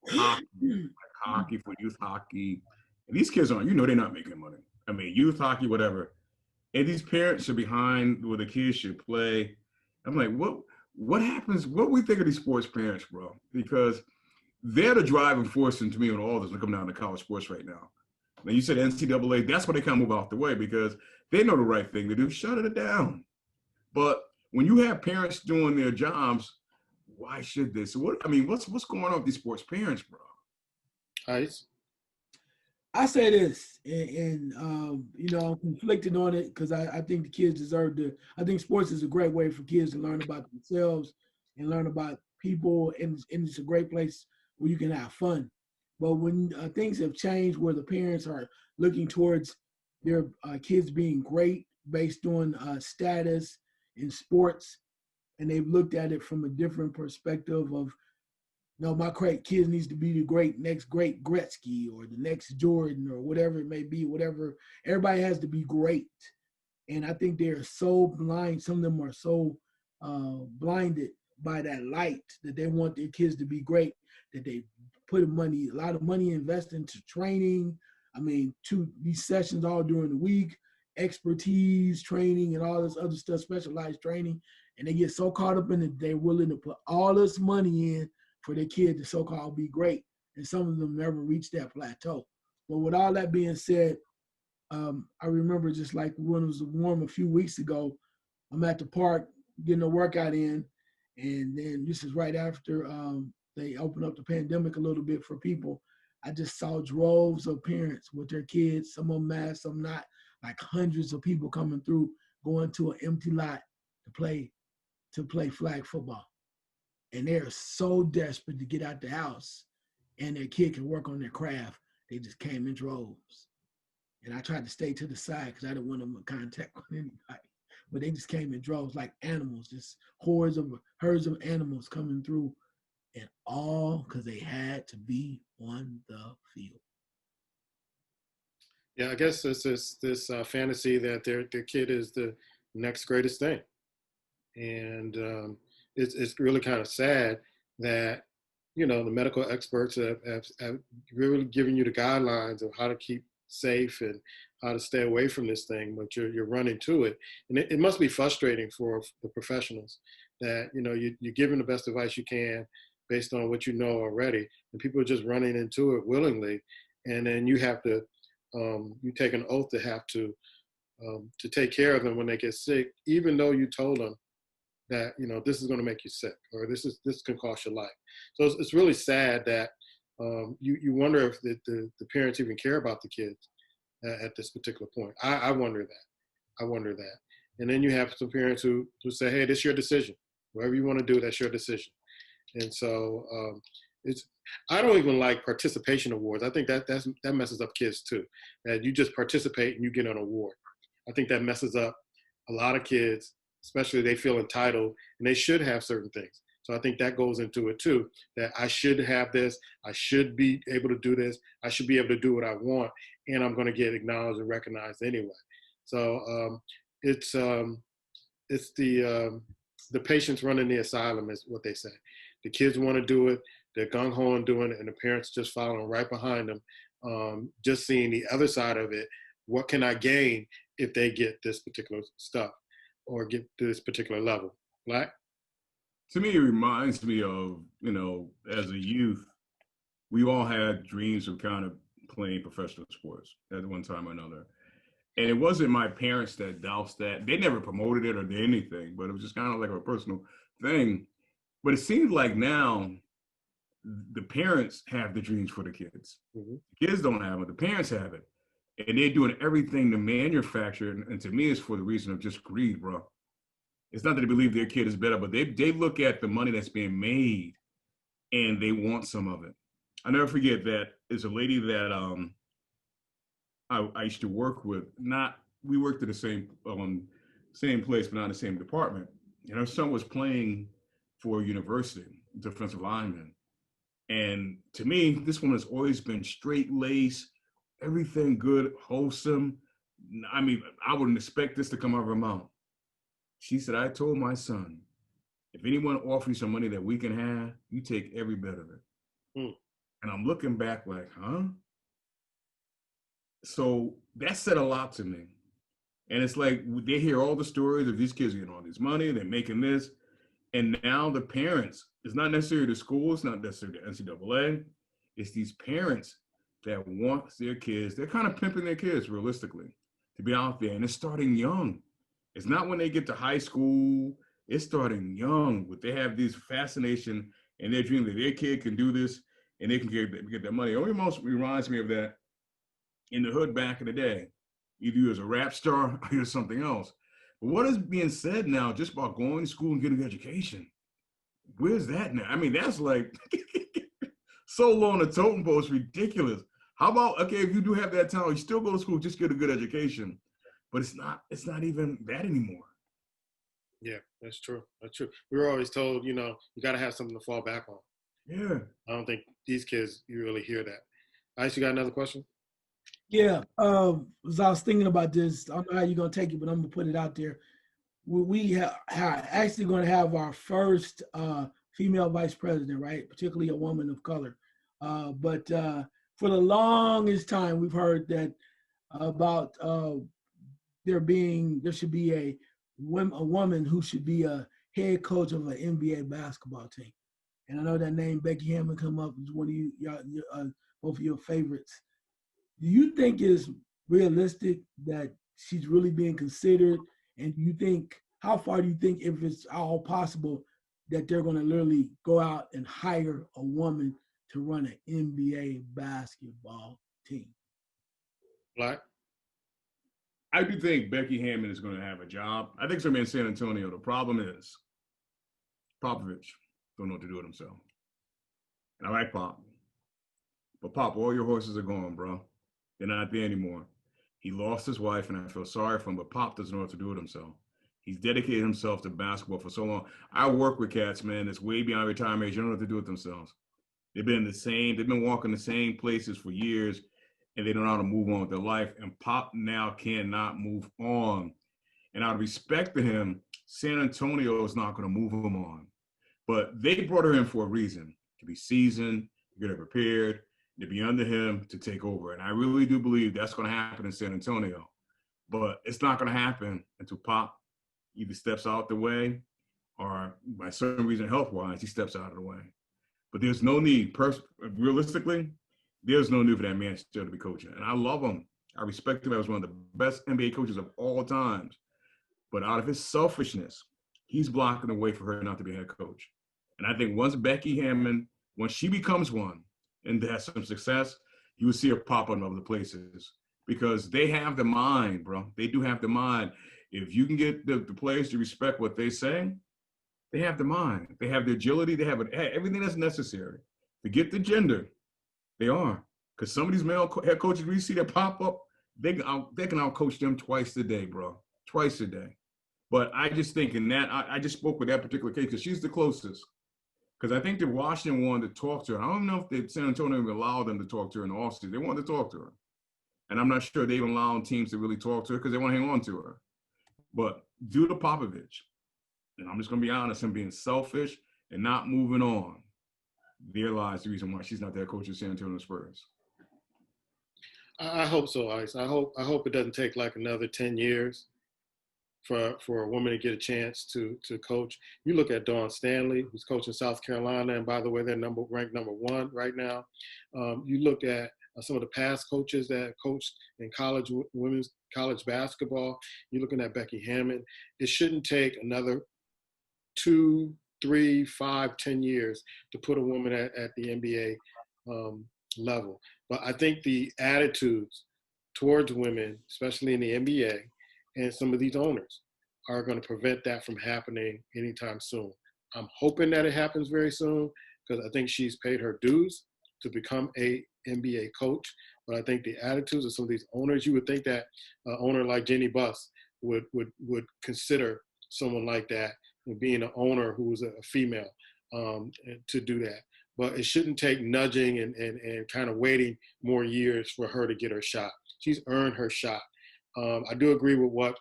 hockey for youth hockey. And these kids aren't, they're not making money. I mean, youth hockey, whatever. And these parents are behind where the kids should play. I'm like, what happens? What do we think of these sports parents, bro? Because they're the driving force to me on all this when it comes down to college sports right now. Now, you said NCAA, that's why they kind of move out the way, because they know the right thing to do, shut it down. But when you have parents doing their jobs, why should they? So what's going on with these sports parents, bro? Ice? I say this, and I'm conflicted on it because I think the kids deserve I think sports is a great way for kids to learn about themselves and learn about people, and it's a great place where you can have fun. But when things have changed where the parents are looking towards their kids being great based on status in sports, and they've looked at it from a different perspective of, my great kids needs to be the next great Gretzky or the next Jordan or whatever it may be, whatever. Everybody has to be great. And I think they're so blind. Some of them are so blinded by that light that they want their kids to be great, that they put a lot of money invest into training. These sessions all during the week, expertise training and all this other stuff, specialized training. And they get so caught up in it, they're willing to put all this money in for their kid to so-called be great. And some of them never reach that plateau. But with all that being said, I remember just like when it was warm a few weeks ago, I'm at the park getting a workout in, and then this is right after they opened up the pandemic a little bit for people. I just saw droves of parents with their kids, some of them masked, some not, like hundreds of people coming through, going to an empty lot to play flag football. And they're so desperate to get out the house and their kid can work on their craft. They just came in droves. And I tried to stay to the side because I didn't want them in contact with anybody. But they just came in droves like animals, just herds of animals coming through, and all because they had to be on the field. Yeah, I guess it's this fantasy that their kid is the next greatest thing, and it's really kind of sad that the medical experts have really given you the guidelines of how to keep safe and how to stay away from this thing, but you're running to it, and it must be frustrating for the professionals that you're giving the best advice you can based on what you know already, and people are just running into it willingly, and then you have to you take an oath to have to take care of them when they get sick, even though you told them that this is going to make you sick, or this can cost your life. So it's really sad that you wonder if the parents even care about the kids at this particular point. I wonder that. And then you have some parents who say, hey, this is your decision. Whatever you want to do, that's your decision. And so I don't even like participation awards. I think that messes up kids too. That you just participate and you get an award. I think that messes up a lot of kids, especially they feel entitled and they should have certain things. So I think that goes into it too, that I should have this, I should be able to do this, I should be able to do what I want, and I'm going to get acknowledged and recognized anyway. So it's the patients running the asylum is what they say. The kids want to do it, they're gung-ho and doing it, and the parents just following right behind them, just seeing the other side of it. What can I gain if they get this particular stuff or get to this particular level? Black? To me, it reminds me of, as a youth, we all had dreams of kind of playing professional sports at one time or another. And it wasn't my parents that doused that. They never promoted it or did anything, but it was just kind of like a personal thing. But it seems like now the parents have the dreams for the kids. Mm-hmm. The kids don't have it. The parents have it. And they're doing everything to manufacture. And to me, it's for the reason of just greed, bro. It's not that they believe their kid is better, but they look at the money that's being made and they want some of it. I'll never forget that there's a lady that I used to work with. We worked at the same place, but not in the same department. And her son was playing for a university, defensive lineman. And to me, this one has always been straight-laced, everything good, wholesome. I mean, I wouldn't expect this to come out of her mouth. She said, I told my son, if anyone offers you some money that we can have, you take every bit of it. Mm. And I'm looking back like, huh? So that said a lot to me. And it's like they hear all the stories of these kids getting all this money, they're making this. And now the parents, it's not necessarily the school, it's not necessarily the NCAA, it's these parents that want their kids, they're kind of pimping their kids realistically to be out there. And it's starting young. It's not when they get to high school, it's starting young. But they have this fascination and their dream that their kid can do this and they can get that money. It almost reminds me of that in the hood back in the day. Either you as a rap star or you're something else. But what is being said now just about going to school and getting an education? Where's that now? I mean, that's like so low on the totem pole, it's ridiculous. How about, okay, if you do have that talent, you still go to school, just get a good education. But it's not even that anymore. Yeah, that's true. That's true. We were always told, you got to have something to fall back on. Yeah. I don't think these kids, you really hear that. Ice, you got another question? Yeah. As I was thinking about this, I don't know how you're going to take it, but I'm going to put it out there. We are actually going to have our first female vice president, right? Particularly a woman of color. But for the longest time, we've heard that about there should be a woman who should be a head coach of an NBA basketball team. And I know that name Becky Hammond come up as one of both of your favorites. Do you think is realistic that she's really being considered? And you think, how far do you think, if it's all possible, that they're going to literally go out and hire a woman to run an NBA basketball team? Black. I do think Becky Hammond is going to have a job. I think it's going to be in San Antonio. The problem is Popovich don't know what to do with himself. And I like Pop. But Pop, all your horses are gone, bro. They're not there anymore. He lost his wife, and I feel sorry for him, but Pop doesn't know what to do with himself. He's dedicated himself to basketball for so long. I work with cats, man, that's way beyond retirement age. They don't know what to do with themselves. They've been walking the same places for years, and they don't know how to move on with their life. And Pop now cannot move on. And out of respect to him, San Antonio is not going to move him on. But they brought her in for a reason, to be seasoned, to get her prepared, to be under him to take over. And I really do believe that's going to happen in San Antonio. But it's not going to happen until Pop either steps out the way or by some reason health-wise, he steps out of the way. But there's no need, realistically, there's no need for that man still to be coaching. And I love him. I respect him as one of the best NBA coaches of all times. But out of his selfishness, he's blocking the way for her not to be a head coach. And I think once Becky Hammond, once she becomes one and has some success, you will see her pop up in other places because they have the mind, bro. They do have the mind. If you can get the players to respect what they say, they have the mind. They have the agility. They have everything that's necessary. Forget the gender. They are. Because some of these male head coaches we see that pop up, they can out-coach them twice a day, bro. Twice a day. But I just think in that, I just spoke with that particular case because she's the closest. Because I think that Washington wanted to talk to her. I don't know if San Antonio even allowed them to talk to her in the offseason. They wanted to talk to her. And I'm not sure they even allowed teams to really talk to her because they want to hang on to her. But due to Popovich, and I'm just going to be honest, him being selfish and not moving on, there lies the reason why she's not that coach of San Antonio Spurs. I hope so, Ice. I hope it doesn't take like another 10 years for a woman to get a chance to coach. You look at Dawn Stanley, who's coaching South Carolina, and by the way, they're ranked number 1 right now. You look at some of the past coaches that coached in women's college basketball. You're looking at Becky Hammond. It shouldn't take another 2, 3, 5, 10 years to put a woman at the NBA level. But I think the attitudes towards women, especially in the NBA, and some of these owners are going to prevent that from happening anytime soon. I'm hoping that it happens very soon because I think she's paid her dues to become a NBA coach. But I think the attitudes of some of these owners, you would think that an owner like Jenny Buss would consider someone like that and being an owner who was a female to do that. But it shouldn't take nudging and kind of waiting more years for her to get her shot. She's earned her shot. I do agree with what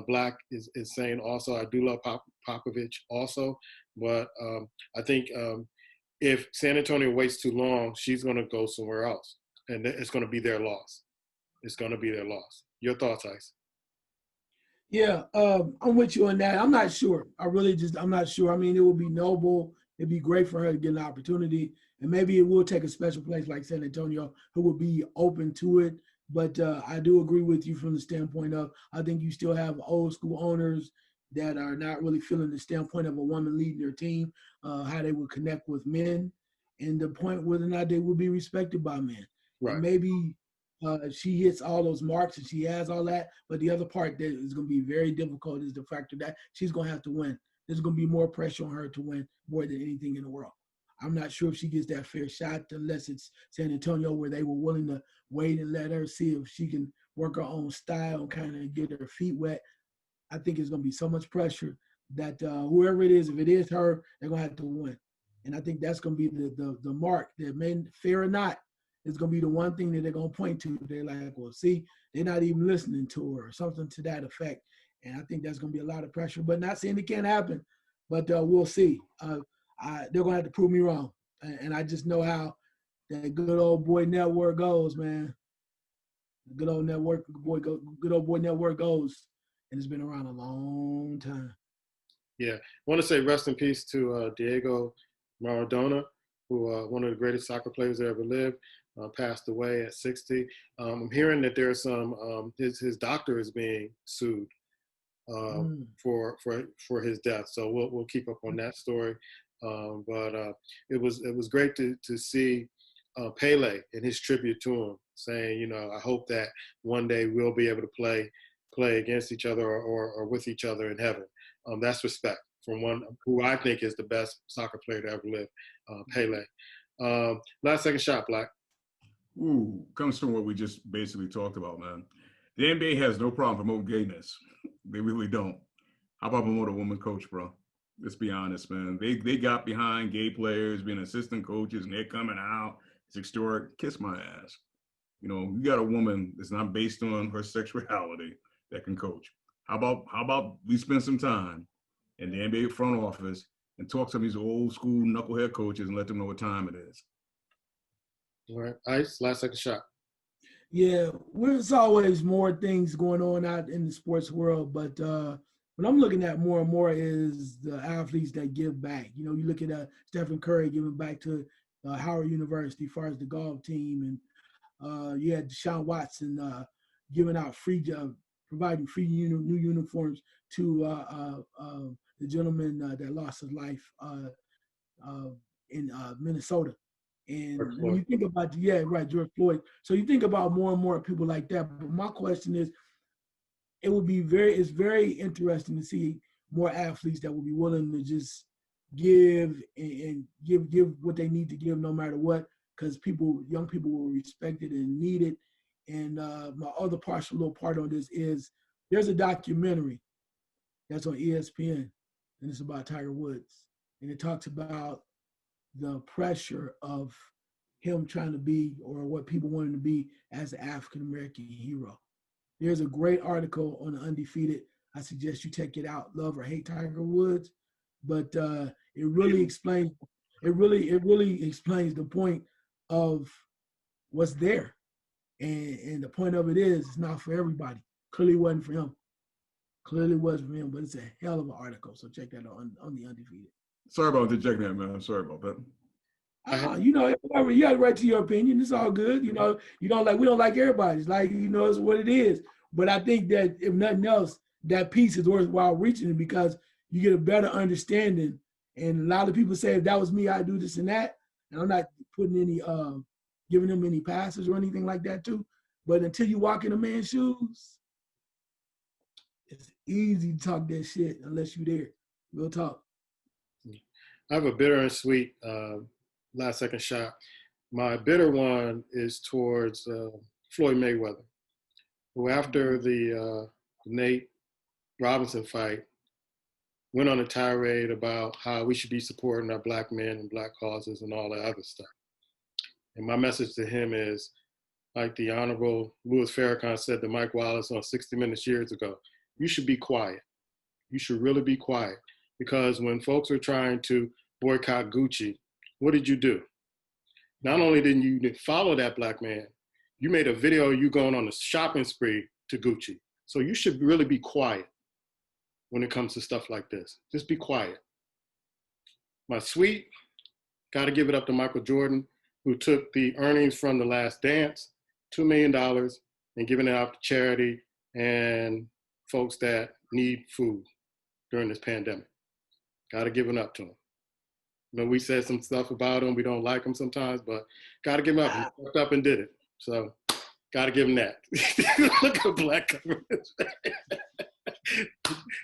Black is saying also. I do love Popovich also. But I think if San Antonio waits too long, she's going to go somewhere else. And it's going to be their loss. It's going to be their loss. Your thoughts, Ice? Yeah, I'm with you on that. I'm not sure. I'm not sure. I mean, it would be noble. It'd be great for her to get an opportunity. And maybe it will take a special place like San Antonio who would be open to it. But I do agree with you from the standpoint of I think you still have old school owners that are not really feeling the standpoint of a woman leading their team, how they would connect with men, and the point whether or not they would be respected by men. Right. And maybe she hits all those marks and she has all that. But the other part that is going to be very difficult is the factor that she's going to have to win. There's going to be more pressure on her to win more than anything in the world. I'm not sure if she gets that fair shot unless it's San Antonio where they were willing to wait and let her see if she can work her own style and kind of get her feet wet. I think it's going to be so much pressure that whoever it is, if it is her, they're going to have to win. And I think that's going to be the mark that men, fair or not, is going to be the one thing that they're going to point to. They're like, well, see, they're not even listening to her or something to that effect. And I think that's going to be a lot of pressure, but not saying it can't happen, but we'll see. They're going to have to prove me wrong. And I just know how that good old boy network goes, man. Good old boy network goes. And it's been around a long time. Yeah. I want to say rest in peace to Diego Maradona, who one of the greatest soccer players that ever lived. passed away at 60. I'm hearing that there's some his doctor is being sued for his death. So we'll keep up on that story. But it was great to see Pele and his tribute to him, saying, I hope that one day we'll be able to play against each other or with each other in heaven. That's respect from one who I think is the best soccer player to ever live, Pele. Last second shot, Black. Ooh, comes from what we just basically talked about, man. The NBA has no problem promoting gayness. They really don't. How about promote a woman coach, bro? Let's be honest, man. They got behind gay players being assistant coaches, and they're coming out. It's historic. Kiss my ass. You got a woman that's not based on her sexuality that can coach. How about we spend some time in the NBA front office and talk to these old school knucklehead coaches and let them know what time it is. All right, Ice, last second shot. Yeah, there's always more things going on out in the sports world, but what I'm looking at more and more is the athletes that give back. You look at Stephen Curry giving back to Howard University as far as the golf team, and you had Deshaun Watson giving out providing free new uniforms to the gentleman that lost his life in Minnesota. And when you think about, George Floyd. So you think about more and more people like that. But my question is, it's very interesting to see more athletes that will be willing to just give and give what they need to give no matter what, because young people will respect it and need it. And my other little part on this is there's a documentary that's on ESPN, and it's about Tiger Woods. And it talks about the pressure of him trying to be, or what people want him to be, as an African-American hero. There's a great article on the Undefeated. I suggest you check it out, Love or Hate Tiger Woods. But it really explains the point of what's there. And the point of it is, it's not for everybody. Clearly wasn't for him. But it's a hell of an article. So check that out on the Undefeated. Sorry about interjecting that, man. I'm sorry about that. You have the right to your opinion. It's all good. We don't like everybody's. It's what it is. But I think that if nothing else, that piece is worthwhile reaching it, because you get a better understanding. And a lot of people say, if that was me, I'd do this and that. And I'm not putting any, giving them any passes or anything like that too. But until you walk in a man's shoes, it's easy to talk that shit unless you're there. Real talk. I have a bitter and sweet last second shot. My bitter one is towards Floyd Mayweather, who after the Nate Robinson fight went on a tirade about how we should be supporting our black men and black causes and all that other stuff. And my message to him is, like the Honorable Louis Farrakhan said to Mike Wallace on 60 Minutes years ago, you should be quiet. You should really be quiet. Because when folks were trying to boycott Gucci, what did you do? Not only did you follow that black man, you made a video of you going on a shopping spree to Gucci. So you should really be quiet when it comes to stuff like this. Just be quiet. My sweet, got to give it up to Michael Jordan, who took the earnings from The Last Dance, $2 million, and giving it out to charity and folks that need food during this pandemic. Got to give it up to him. We said some stuff about him. We don't like him sometimes, but got to give him up. He stepped up and did it. So got to give him that. Look at black government.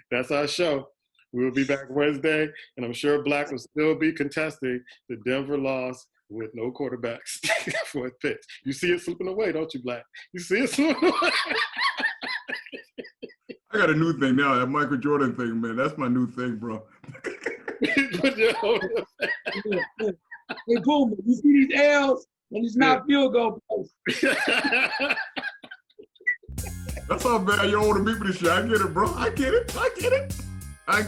That's our show. We'll be back Wednesday, and I'm sure Black will still be contesting the Denver loss with no quarterbacks for his picks. You see it slipping away, don't you, Black? You see it slipping away? I got a new thing now, that Michael Jordan thing, man. That's my new thing, bro. Hey, Puma, you see these L's and it's not field goal posts. That's how bad you want to beat me this shit. I get it, bro. I get it. I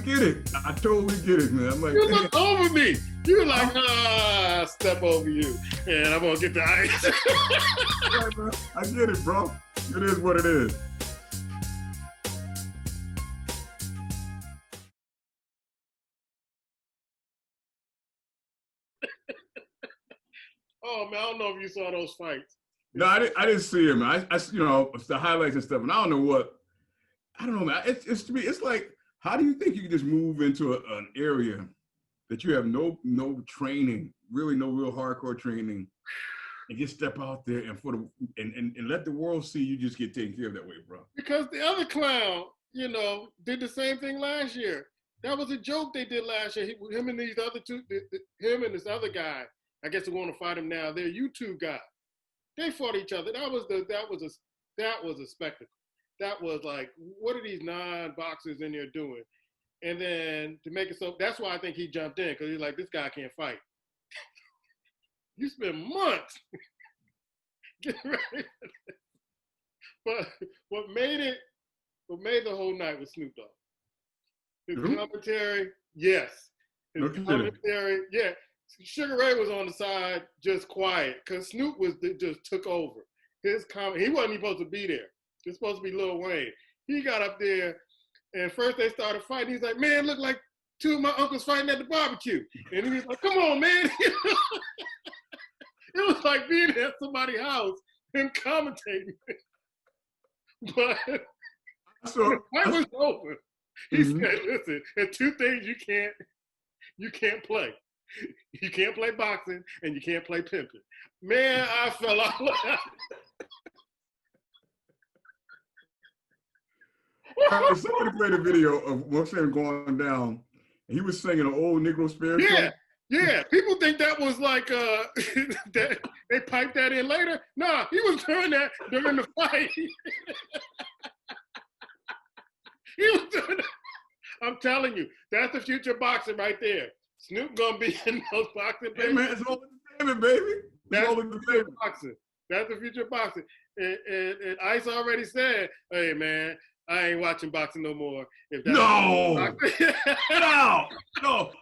totally get it, man. I'm like, you look over me. You're like, step over you. And I'm going to get the ice. I get it, bro. It is what it is. Oh, Oh man, I don't know if you saw those fights. No, I didn't see him. I it's the highlights and stuff, and I don't know what. I don't know, man. It's to me, it's like, how do you think you can just move into an area that you have no training, really no real hardcore training, and just step out there and let the world see you just get taken care of that way, bro? Because the other clown, did the same thing last year. That was a joke they did last year. Him and these other two, him and this other guy. I guess they want to fight him now. They're YouTube guys. They fought each other. That was a spectacle. That was like, what are these non-boxers in there doing? And then to make it so, that's why I think he jumped in, because he's like, this guy can't fight. You spend months getting ready. But what made the whole night was Snoop Dogg. His commentary, yes. His commentary, yeah. Sugar Ray was on the side just quiet, because Snoop just took over. His comment, he wasn't even supposed to be there. It's supposed to be Lil Wayne. He got up there, and first they started fighting. He's like, man, look like two of my uncles fighting at the barbecue. And he was like, come on, man. It was like being at somebody's house and commentating. But the fight was over. He said, listen, there's two things you can't play. You can't play boxing and you can't play pimping. Man, I fell out. Somebody played a video of Roxanne going down, and he was singing an old Negro spiritual. Yeah. People think that was like that they piped that in later. Nah, he was doing that during the fight. He was doing that. I'm telling you, that's the future boxing right there. Snoop gonna be in those boxing. Hey man, it's all in the baby. That's the future boxing. That's the future boxing. And Ice already said, hey man, I ain't watching boxing no more. No,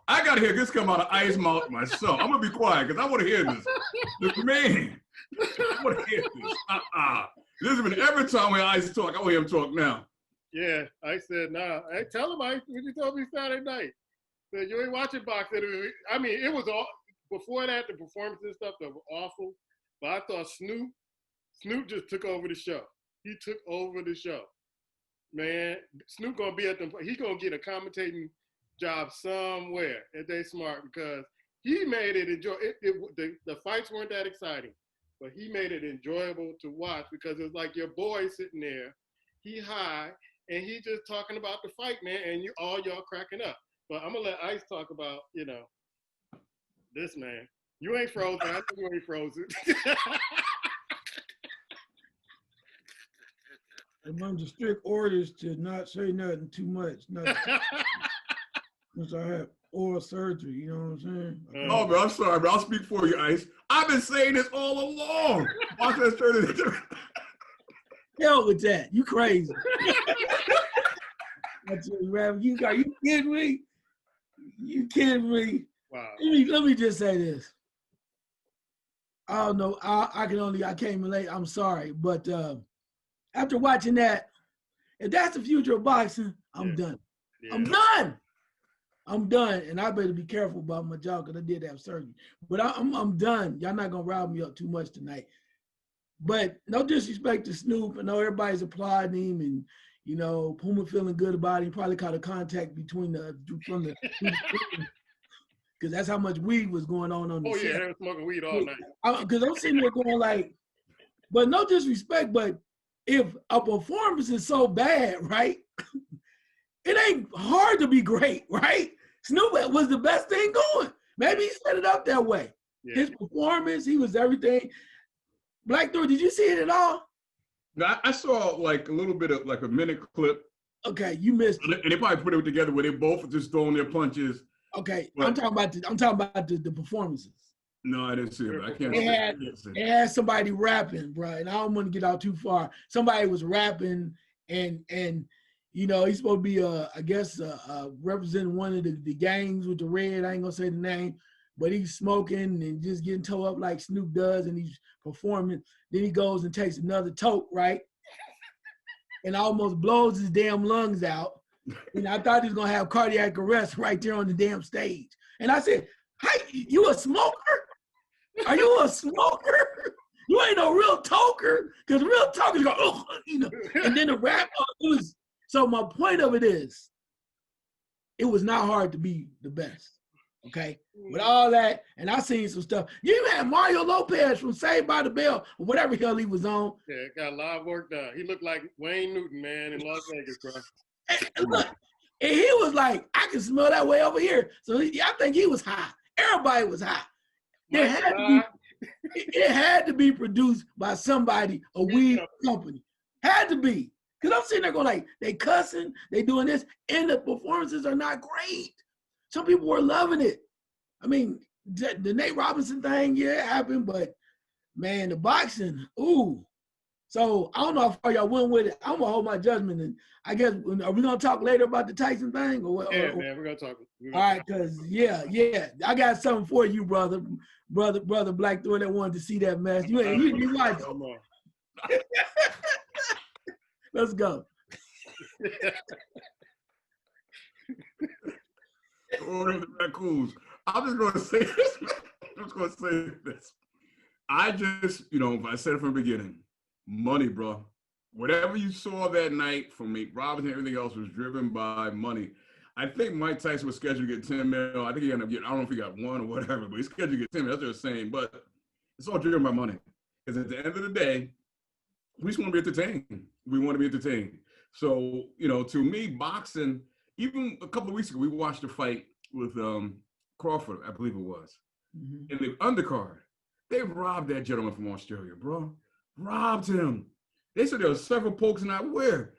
I gotta hear this come out of Ice's mouth myself. I'm gonna be quiet because I want to hear this. Man, I want to hear this. This has been every time when Ice talk. I want to hear him talk now. Yeah, I said, nah. Hey, tell him, Ice, what you told me Saturday night. Said, you ain't watching boxing. I mean, it was all, before that, the performances and stuff that were awful. But I thought Snoop just took over the show. He took over the show. Man, Snoop gonna be at them. He's gonna get a commentating job somewhere if they smart, because he made it the fights weren't that exciting, but he made it enjoyable to watch, because it's like your boy sitting there, he high, and he just talking about the fight, man, and y'all cracking up. But I'm gonna let Ice talk about, this man. You ain't frozen. I know you ain't frozen. I'm under strict orders to not say nothing too much. Since I have oral surgery, you know what I'm saying? Oh, bro, I'm sorry, bro. I'll speak for you, Ice. I've been saying this all along. Watch that turn. Hell with that. You crazy. I tell you, Rav, you kidding me? You kidding me? Wow. Let me just say this. I don't know. I came late. I'm sorry. But after watching that, if that's the future of boxing, I'm done. Yeah. I'm done. And I better be careful about my jaw, because I did have surgery. But I'm done. Y'all not going to rile me up too much tonight. But no disrespect to Snoop. I know everybody's applauding him, and Puma feeling good about it. He probably caught a contact between because that's how much weed was going on the set. Yeah, they were smoking weed all night. Because I'm sitting there going like, but no disrespect, but if a performance is so bad, right, it ain't hard to be great, right? Snoop was the best thing going. Maybe he set it up that way. Yeah. His performance, he was everything. Black Thor, did you see it at all? No, I saw like a little bit of like a minute clip. Okay, you missed it. And they probably put it together where they both just throwing their punches. Okay, but I'm talking about the performances. No, I didn't see it. I can't. They had somebody rapping, bro, and I don't want to get out too far. Somebody was rapping, and he's supposed to be I guess representing one of the gangs with the red. I ain't gonna say the name, but he's smoking and just getting toe up like Snoop does, and he's performing. Then he goes and takes another toke, right, and almost blows his damn lungs out. And I thought he was gonna have cardiac arrest right there on the damn stage. And I said, "Hey, you a smoker?" Are you a smoker? You ain't no real toker, because real tokers go, oh, you know. And then the rap, it was. So my point of it is, it was not hard to be the best. Okay, with all that, and I seen some stuff. You had Mario Lopez from Saved by the Bell, or whatever hell he was on. Yeah, got a lot of work done. He looked like Wayne Newton, man, in Las Vegas, bro. And look, and he was like, I can smell that way over here. So I think he was high. Everybody was high. It had to be produced by somebody, a weed company. Had to be. Because I'm sitting there going like, they cussing, they doing this, and the performances are not great. Some people were loving it. I mean, the Nate Robinson thing, yeah, it happened, but man, the boxing, ooh. So I don't know how far y'all went with it. I'm gonna hold my judgment, and I guess are we gonna talk later about the Tyson thing, or what? Yeah, man, we're gonna talk. All right, cause yeah, I got something for you, brother Black Thor, that wanted to see that match. You watch it. Let's go. Oh, the raccoons. I'm just gonna say this. I'm just gonna say this. I said it from the beginning. Money, bro. Whatever you saw that night from me, Robinson, and everything else was driven by money. I think Mike Tyson was scheduled to get 10 mil. I think he ended up getting, I don't know if he got 1 or whatever, but he's scheduled to get 10 mil. That's what they're saying. But it's all driven by money. Because at the end of the day, we just want to be entertained. We want to be entertained. So, to me, boxing, even a couple of weeks ago, we watched a fight with Crawford, I believe it was. Mm-hmm. In the undercard, they robbed that gentleman from Australia, bro. Robbed him. They said there were several pokes in that. Where?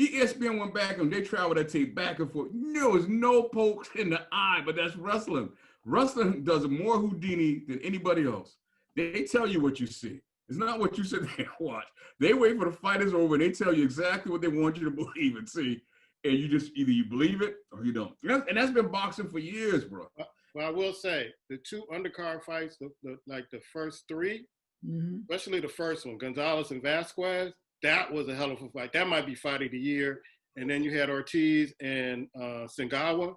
ESPN went back and they traveled that tape back and forth. There was no pokes in the eye, but that's wrestling. Wrestling does more Houdini than anybody else. They tell you what you see. It's not what you sit there and watch. They wait for the fight is over and they tell you exactly what they want you to believe and see. And you just either you believe it or you don't. And that's been boxing for years, bro. Well, I will say the 2 undercard fights, like the first 3, mm-hmm. especially the first one, Gonzalez and Vasquez, that was a hell of a fight. That might be fight of the year. And then you had Ortiz and Singawa,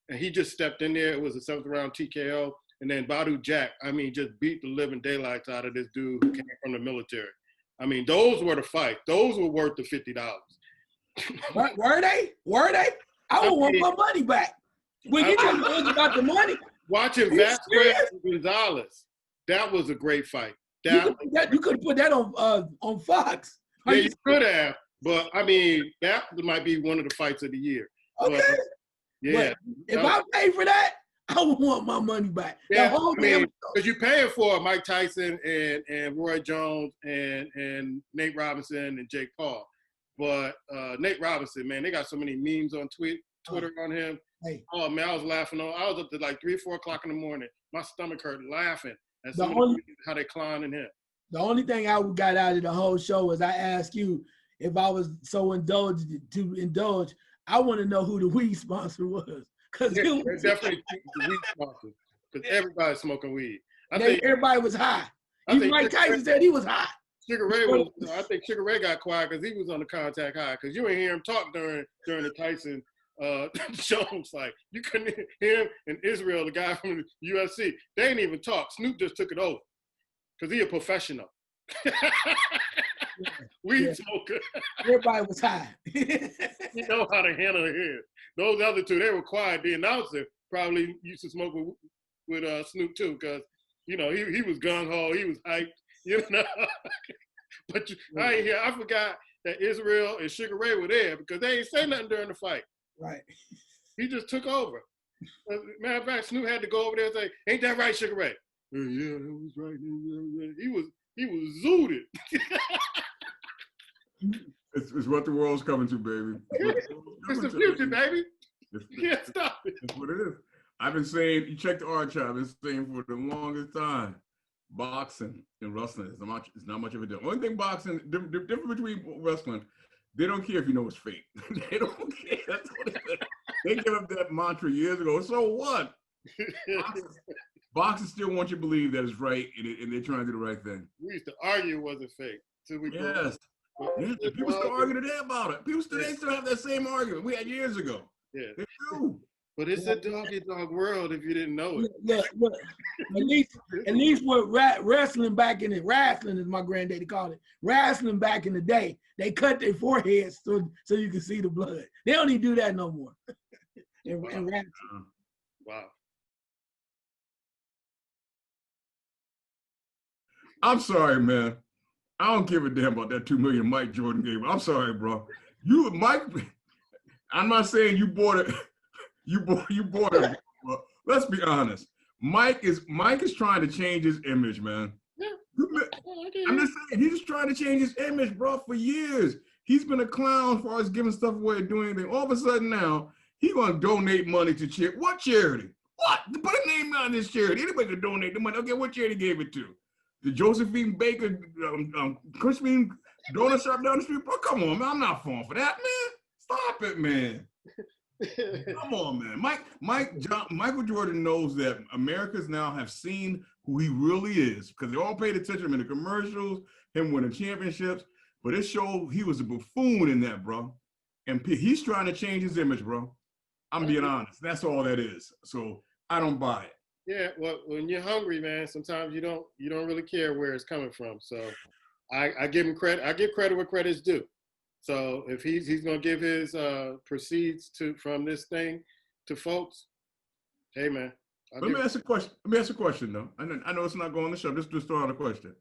and he just stepped in there. It was a 7th round TKO. And then Badu Jack, just beat the living daylights out of this dude who came from the military. Those were the fights. Those were worth the $50. Were they? I would want my money back. When you just talking about the money. Watching Vasquez and Gonzalez, that was a great fight. You could have put that on Fox. Yeah, you could have. But, that might be one of the fights of the year. Okay. But, yeah. But if I pay for that, I would want my money back. Yeah, because you're paying for Mike Tyson and Roy Jones and Nate Robinson and Jake Paul. But Nate Robinson, man, they got so many memes on Twitter on him. Hey. Oh, man, I was laughing. I was up to like 3 or 4 o'clock in the morning. My stomach hurt laughing at how they clowning him. The only thing I got out of the whole show was I asked you if I was so indulged to indulge. I want to know who the weed sponsor was. Because it's definitely the weed sponsor. Because everybody's smoking weed. I think everybody was high. Even Mike Tyson said he was high. Sugar Ray I think Sugar Ray got quiet because he was on the contact high. Because you ain't hear him talk during the Tyson shows. Like you couldn't hear him and Israel, the guy from the UFC. They ain't even talk. Snoop just took it over because he a professional. Weed smoker. Everybody was high. You know how to handle it. Those other 2, they were quiet. The announcer probably used to smoke with Snoop too, because he was gung ho, he was hyped, But I forgot that Israel and Sugar Ray were there because they ain't say nothing during the fight. Right. He just took over. Matter of fact, Snoop had to go over there and say, "Ain't that right, Sugar Ray?" Yeah, that was right. He was zooted. It's what the world's coming to, baby. It's the future, baby. You can't stop it. That's what it is. I've been saying, you check the archive, I've been saying for the longest time, boxing and wrestling is not much of a deal. Only thing boxing, the difference between wrestling, they don't care if you know it's fake. They don't care. That's what it is. They gave up that mantra years ago. So what? Boxing still wants you to believe that it's right, and they're trying to do the right thing. We used to argue it wasn't fake. Yes. People still argue today about it. They still have that same argument we had years ago. Yeah. They do. But it's a dog world if you didn't know it. Look. At least with wrestling back in it, wrestling as my granddaddy called it, wrestling back in the day, they cut their foreheads so you can see the blood. They don't even do that no more. Wow. I'm sorry, man. I don't give a damn about that $2 million Mike Jordan gave. I'm sorry, bro. Mike. I'm not saying you bought it. You bought it. Bro. Let's be honest. Mike is trying to change his image, man. Yeah. I'm just saying he's trying to change his image, bro. For years, he's been a clown as far as giving stuff away and doing anything. All of a sudden now, he's gonna donate money to charity. What charity? What? Put a name on this charity. Anybody can donate the money. Okay, what charity gave it to? The Josephine Baker Crispy Donut Shop down the street? Bro, come on, man. I'm not falling for that, man. Stop it, man. Come on, man. Michael Jordan knows that Americans now have seen who he really is because they all paid attention to him in the commercials, him winning championships. But it showed he was a buffoon in that, bro. And he's trying to change his image, bro. I'm being honest. That's all that is. So I don't buy it. Yeah, well, when you're hungry, man, sometimes you don't really care where it's coming from. So I give him credit. I give credit where credit's due. So if he's gonna give his proceeds from this thing to folks, hey man. Let me ask a question though. I know it's not going on the show. Just throw out a question.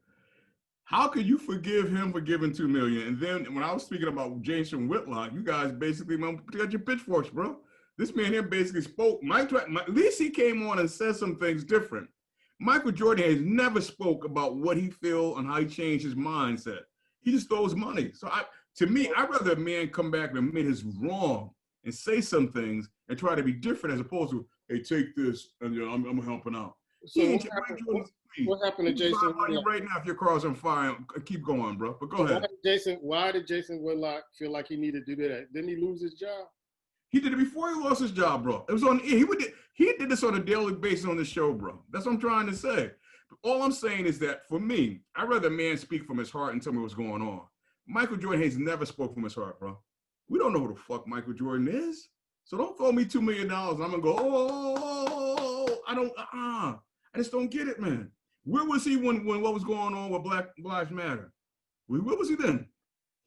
How could you forgive him for giving $2 million? And then when I was speaking about Jason Whitlock, you guys basically got your pitchforks, bro. This man here basically spoke. At least he came on and said some things different. Michael Jordan has never spoke about what he feel and how he changed his mindset. He just throws money. So to me, I'd rather a man come back and admit his wrong and say some things and try to be different as opposed to, hey, take this and I'm helping out. So what happened to Jason Whitlock? Right now, if your car's on fire, keep going, bro. But go ahead. Why did Jason Whitlock feel like he needed to do that? Didn't he lose his job? He did it before he lost his job, bro. It was on. He did this on a daily basis on the show, bro. That's what I'm trying to say. But all I'm saying is that for me, I'd rather a man speak from his heart and tell me what's going on. Michael Jordan has never spoke from his heart, bro. We don't know who the fuck Michael Jordan is. So don't throw me $2 million. I'm gonna go, I just don't get it, man. Where was he when what was going on with Black Lives Matter? Where was he then?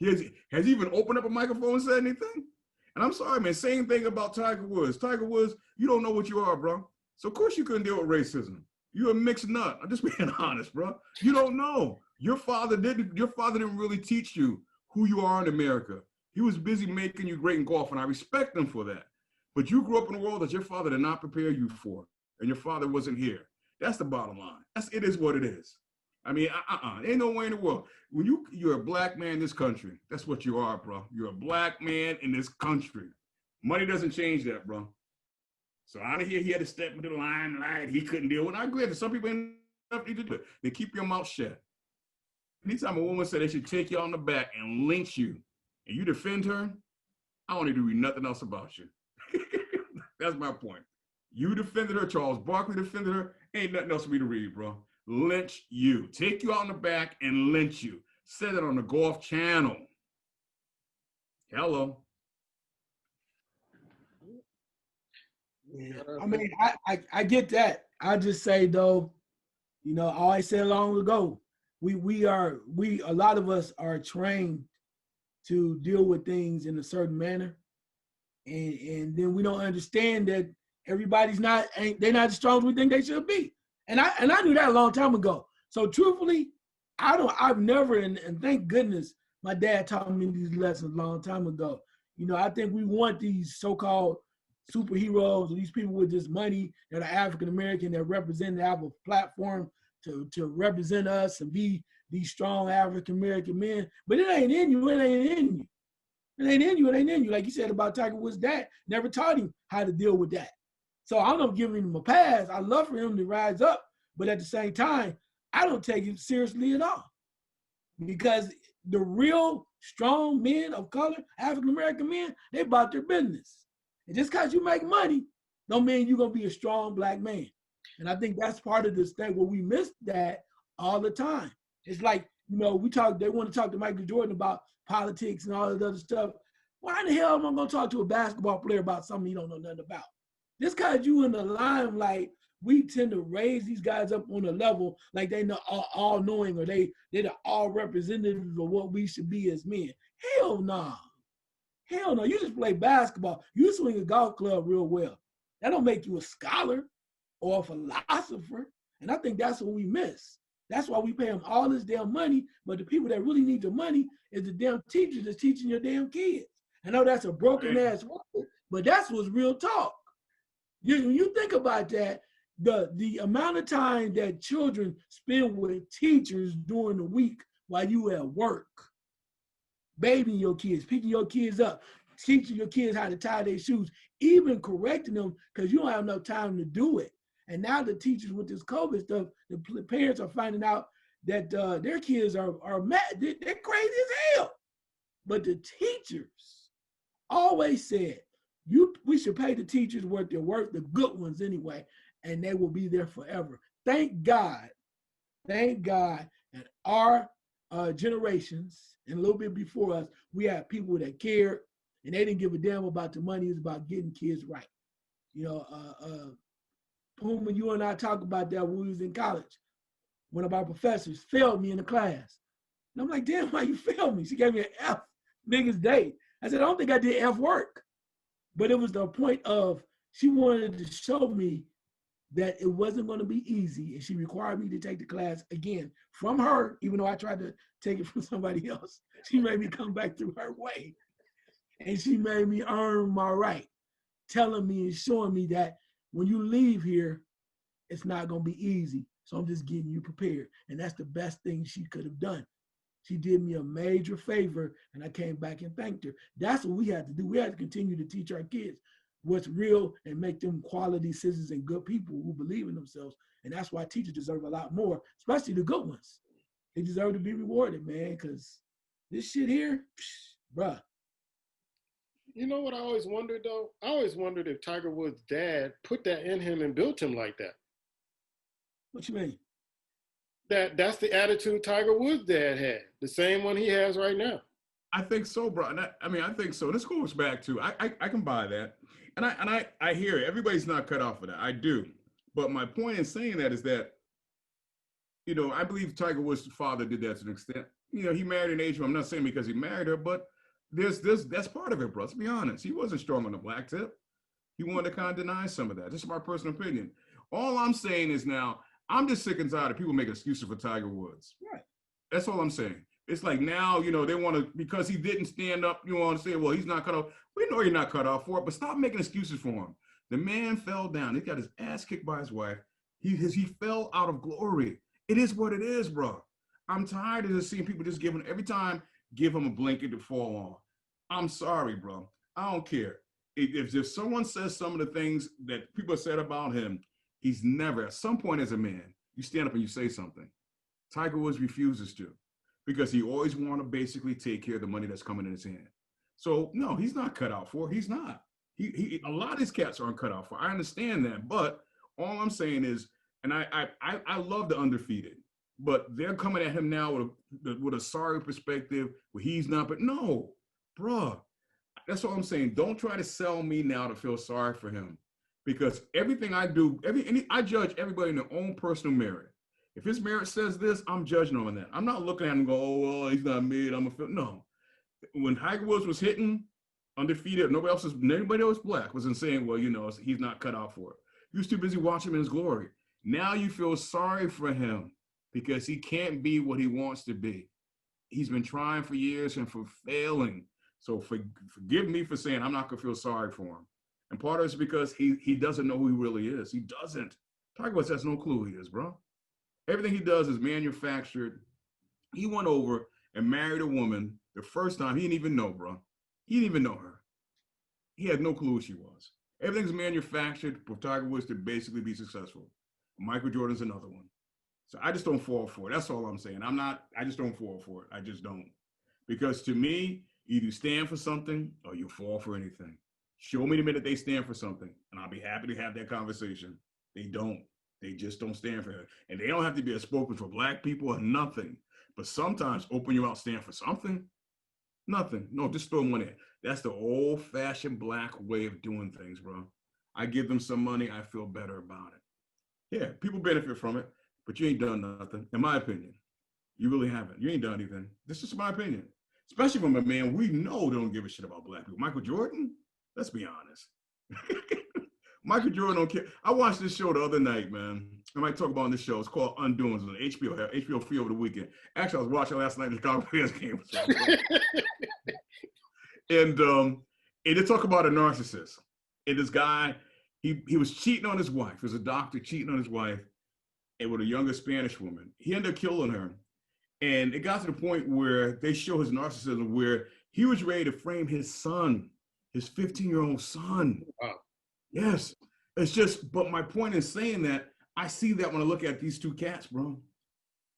Has he even opened up a microphone and said anything? And I'm sorry, man, same thing about Tiger Woods. Tiger Woods, you don't know what you are, bro. So of course you couldn't deal with racism. You're a mixed nut. I'm just being honest, bro. You don't know. Your father didn't really teach you who you are in America. He was busy making you great in golf, and I respect him for that. But you grew up in a world that your father did not prepare you for, and your father wasn't here. That's the bottom line. It is what it is. I mean, ain't no way in the world. When you're a black man in this country, that's what you are, bro. You're a black man in this country. Money doesn't change that, bro. So out of here, he had to step into the limelight. He couldn't deal with it. I agree that some people ain't enough need to do it. They keep your mouth shut. Anytime a woman said they should take you on the back and lynch you, and you defend her, I don't need to read nothing else about you. That's my point. You defended her. Charles Barkley defended her. Ain't nothing else for me to read, bro. Lynch you. Take you out in the back and lynch you. Said it on the Golf Channel. Hello. Yeah. I mean, I get that. I just say though, I always said long ago, a lot of us are trained to deal with things in a certain manner. And then we don't understand that everybody's they're not as strong as we think they should be. And I knew that a long time ago. So truthfully, I've never, and thank goodness my dad taught me these lessons a long time ago. I think we want these so-called superheroes or these people with this money that are African-American that represent, have a platform to represent us and be these strong African-American men. But it ain't in you, it ain't in you. It ain't in you, it ain't in you. Like you said about Tiger Woods' dad, never taught him how to deal with that. So I'm not giving him a pass. I love for him to rise up, but at the same time, I don't take it seriously at all. Because the real strong men of color, African-American men, they about their business. And just because you make money, don't mean you're going to be a strong black man. And I think that's part of this thing where we miss that all the time. It's like, they want to talk to Michael Jordan about politics and all that other stuff. Why in the hell am I going to talk to a basketball player about something he don't know nothing about? Just because you in the limelight, we tend to raise these guys up on a level like they know all knowing, or they're the all representatives of what we should be as men. Hell no. Nah. Hell no. You just play basketball. You swing a golf club real well. That don't make you a scholar or a philosopher. And I think that's what we miss. That's why we pay them all this damn money. But the people that really need the money is the damn teachers that's teaching your damn kids. I know that's a broken ass word, but that's what's real talk. You think about that, the amount of time that children spend with teachers during the week while you at work, babying your kids, picking your kids up, teaching your kids how to tie their shoes, even correcting them because you don't have enough time to do it. And now the teachers with this COVID stuff, the parents are finding out that their kids are mad. They're crazy as hell. But the teachers always said, we should pay the teachers what they're worth, the good ones anyway, and they will be there forever. Thank God, and our generations and a little bit before us, we had people that cared and they didn't give a damn about the money. It's about getting kids right. You know, PUMA, you and I talked about that when we was in college. One of our professors failed me in the class. And I'm like, damn, why you failed me? She gave me an F, niggas day. I said, I don't think I did F work. But it was the point of, she wanted to show me that it wasn't going to be easy. And she required me to take the class again from her, even though I tried to take it from somebody else. She made me come back through her way. And she made me earn my right, telling me and showing me that when you leave here, it's not going to be easy. So I'm just getting you prepared. And that's the best thing she could have done. She did me a major favor, and I came back and thanked her. That's what we had to do. We had to continue to teach our kids what's real and make them quality citizens and good people who believe in themselves. And that's why teachers deserve a lot more, especially the good ones. They deserve to be rewarded, man, because this shit here, bruh. You know what I always wondered, though? I always wondered if Tiger Woods' dad put that in him and built him like that. What you mean? That's the attitude Tiger Woods' dad had, the same one he has right now. I think so, bro. I think so. This goes back to, I can buy that. And I hear it. Everybody's not cut off for that. I do. But my point in saying that is that, you know, I believe Tiger Woods' father did that to an extent. You know, he married an Asian. I'm not saying because he married her, but that's part of it, bro. Let's be honest. He wasn't strong on the black tip. He wanted to kind of deny some of that. This is my personal opinion. All I'm saying is now, I'm just sick and tired of people making excuses for Tiger Woods. Right. That's all I'm saying. It's like now, you know, they want to, because he didn't stand up, you want to say, well, he's not cut off. We know you're not cut off for it, but stop making excuses for him. The man fell down. He got his ass kicked by his wife. He fell out of glory. It is what it is, bro. I'm tired of just seeing people just every time, give him a blanket to fall on. I'm sorry, bro. I don't care. If someone says some of the things that people said about him, he's never, at some point as a man, you stand up and you say something. Tiger Woods refuses to, because he always want to basically take care of the money that's coming in his hand. So no, he's not cut out for. He's not. He a lot of these cats aren't cut out for. I understand that, but all I'm saying is, and I love the undefeated, but they're coming at him now with a sorry perspective where he's not. But no, bruh, that's all I'm saying. Don't try to sell me now to feel sorry for him, because everything I do, I judge everybody in their own personal merit. If his merit says this, I'm judging him on that. I'm not looking at him and go, oh, well, he's not mid. No. When Tiger Woods was hitting undefeated, nobody else black wasn't saying, well, you know, he's not cut out for it. You was too busy watching him in his glory. Now you feel sorry for him because he can't be what he wants to be. He's been trying for years and for failing. So forgive me for saying I'm not going to feel sorry for him. And part of it's because he doesn't know who he really is. He doesn't. Tiger Woods has no clue who he is, bro. Everything he does is manufactured. He went over and married a woman the first time. He didn't even know, bro. He didn't even know her. He had no clue who she was. Everything's manufactured for Tiger Woods to basically be successful. Michael Jordan's another one. So I just don't fall for it. That's all I'm saying. I just don't fall for it. I just don't. Because to me, either you stand for something or you fall for anything. Show me the minute they stand for something, and I'll be happy to have that conversation. They don't. They just don't stand for it. And they don't have to be a spokesman for black people or nothing. But sometimes open your mouth, stand for something. Nothing. No, just throw money in. That's the old-fashioned black way of doing things, bro. I give them some money, I feel better about it. Yeah, people benefit from it, but you ain't done nothing, in my opinion. You really haven't. You ain't done anything. This is my opinion. Especially from a man we know don't give a shit about black people. Michael Jordan, let's be honest. Michael Jordan don't care. I watched this show the other night, man. I might talk about on this show. It's called Undoings on HBO Free over the weekend. Actually, I was watching last night the Chicago Bears game. And they talk about a narcissist. And this guy, he was cheating on his wife. He was a doctor cheating on his wife and with a younger Spanish woman. He ended up killing her. And it got to the point where they show his narcissism where he was ready to frame his son, his 15-year-old son. Wow. Yes. It's just, but my point in saying that, I see that when I look at these two cats, bro.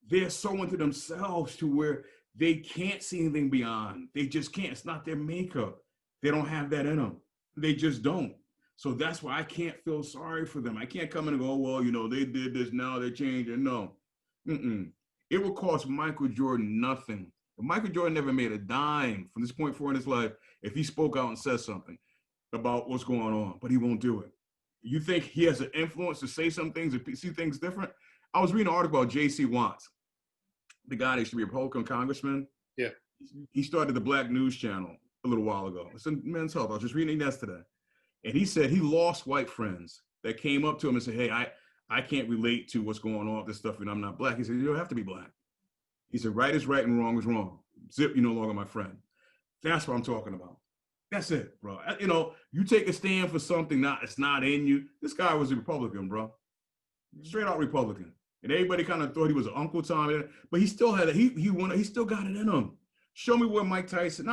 They're so into themselves to where they can't see anything beyond. They just can't. It's not their makeup. They don't have that in them. They just don't. So that's why I can't feel sorry for them. I can't come in and go, oh, well, you know, they did this, now they're changing. No. It would cost Michael Jordan nothing. If Michael Jordan never made a dime from this point forward in his life, if he spoke out and said something about what's going on, but he won't do it. You think he has an influence to say some things or see things different? I was reading an article about J.C. Watts, the guy that used to be a Republican congressman. Yeah. He started the Black News Channel a little while ago. It's in Men's Health. I was just reading it yesterday. And he said he lost white friends that came up to him and said, hey, I can't relate to what's going on with this stuff and I'm not black. He said, you don't have to be black. He said, right is right and wrong is wrong. Zip, you're no longer my friend. That's what I'm talking about. That's it, bro. You know, you take a stand for something it's not in you. This guy was a Republican, bro. Straight out Republican. And everybody kind of thought he was an Uncle Tom, but he still had it. He still got it in him. Show me where not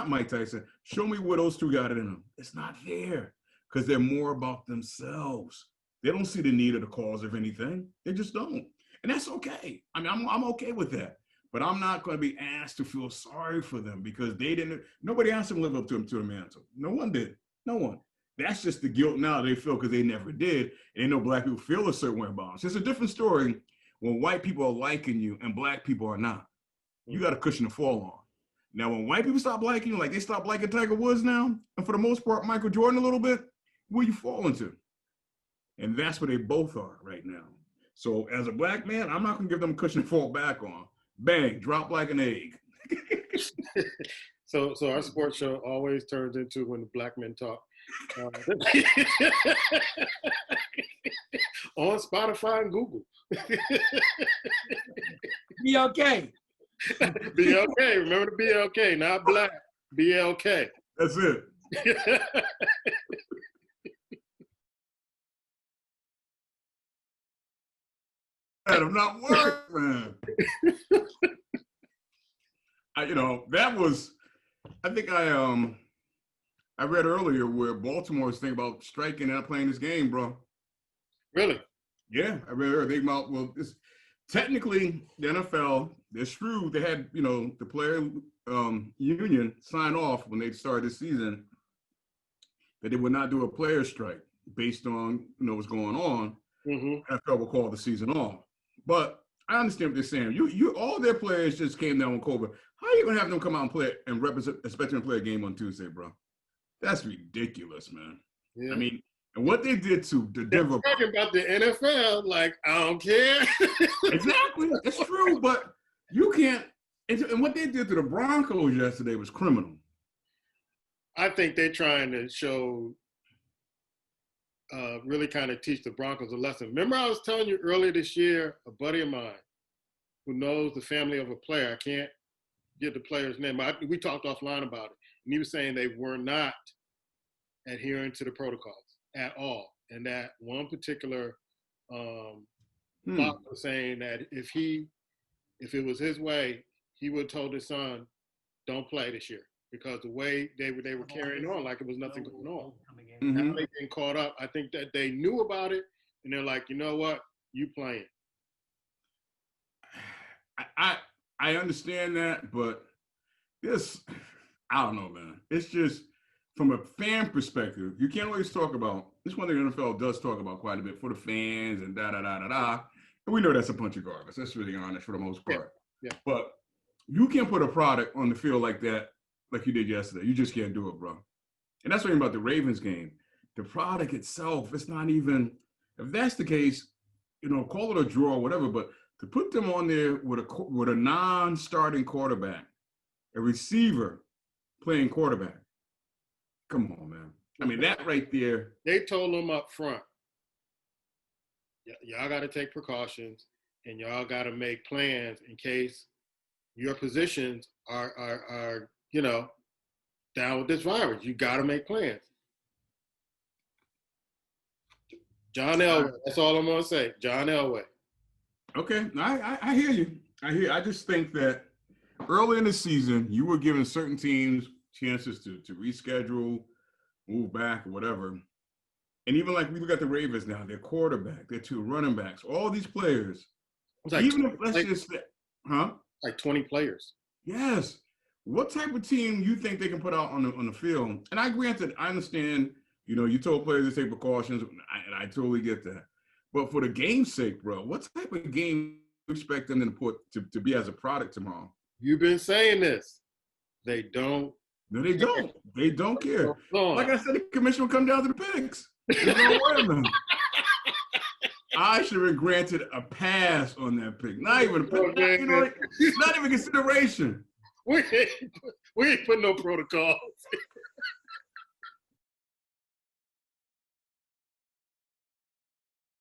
Mike Tyson, show me where those two got it in them. It's not there because they're more about themselves. They don't see the need or the cause of anything. They just don't. And that's okay. I mean, I'm okay with that. But I'm not going to be asked to feel sorry for them because nobody asked them to live up to the mantle. No one did. No one. That's just the guilt now they feel because they never did. And they know black people feel a certain way about it. It's a different story when white people are liking you and black people are not. You got a cushion to fall on. Now, when white people stop liking you, like they stop liking Tiger Woods now, and for the most part, Michael Jordan a little bit, where you fall into? And that's where they both are right now. So as a black man, I'm not going to give them a cushion to fall back on. Bang, drop like an egg. So our sports show always turns into when the black men talk. On Spotify and Google. BLK. BLK. Remember the BLK, not black. BLK. That's it. I'm not worried, man. I read earlier where Baltimore was thinking about striking and not playing this game, bro. Really? Yeah, I read earlier. Technically, the NFL, they're screwed. They had, the player union sign off when they started this season that they would not do a player strike based on, what's going on. Mm-hmm. NFL will call the season off. But I understand what they're saying. You all their players just came down with COVID. How are you gonna have them come out and play and expect them to play a game on Tuesday, bro? That's ridiculous, man. Yeah. I mean, and what they did to the Denver. They're talking about the NFL, like I don't care. Exactly, it's true, but you can't. And what they did to the Broncos yesterday was criminal. I think they're trying to show. Really kind of teach the Broncos a lesson. Remember I was telling you earlier this year, a buddy of mine who knows the family of a player, I can't get the player's name, we talked offline about it, and he was saying they were not adhering to the protocols at all. And that one particular father was saying that if it was his way, he would have told his son, don't play this year. Because the way they were carrying on like it was nothing going on. Mm-hmm. Now they getting caught up. I think that they knew about it, and they're like, you know what? You playing. I understand that, but I don't know, man. It's just from a fan perspective, you can't always talk about, this one thing the NFL does talk about quite a bit for the fans and da-da-da-da-da. And we know that's a bunch of garbage. That's really honest for the most part. Yeah. But you can't put a product on the field like that, like you did yesterday. You just can't do it, bro. And that's what I'm about the Ravens game. the product itself, it's not even, if that's the case, call it a draw or whatever, but to put them on there with a non-starting quarterback, a receiver playing quarterback, come on, man. I mean, that right there. They told them up front, y'all got to take precautions and y'all got to make plans in case your positions are down with this virus. You got to make plans. John Elway. That's all I'm gonna say. John Elway. Okay, I hear you. I just think that early in the season, you were giving certain teams chances to reschedule, move back, or whatever. And even like we look at the Ravens now, their quarterback, their 2 running backs, all these players. Like even if let's just say, like 20 players. Yes. What type of team you think they can put out on the field? And I understand. You told players to take precautions, and I totally get that. But for the game's sake, bro, what type of game do you expect them to put to be as a product tomorrow? You've been saying this. They don't. No, they don't. They don't care. Like I said, the commission will come down to the picks. I should have granted a pass on that pick. Not even a pick. Not even consideration. We ain't put no protocols.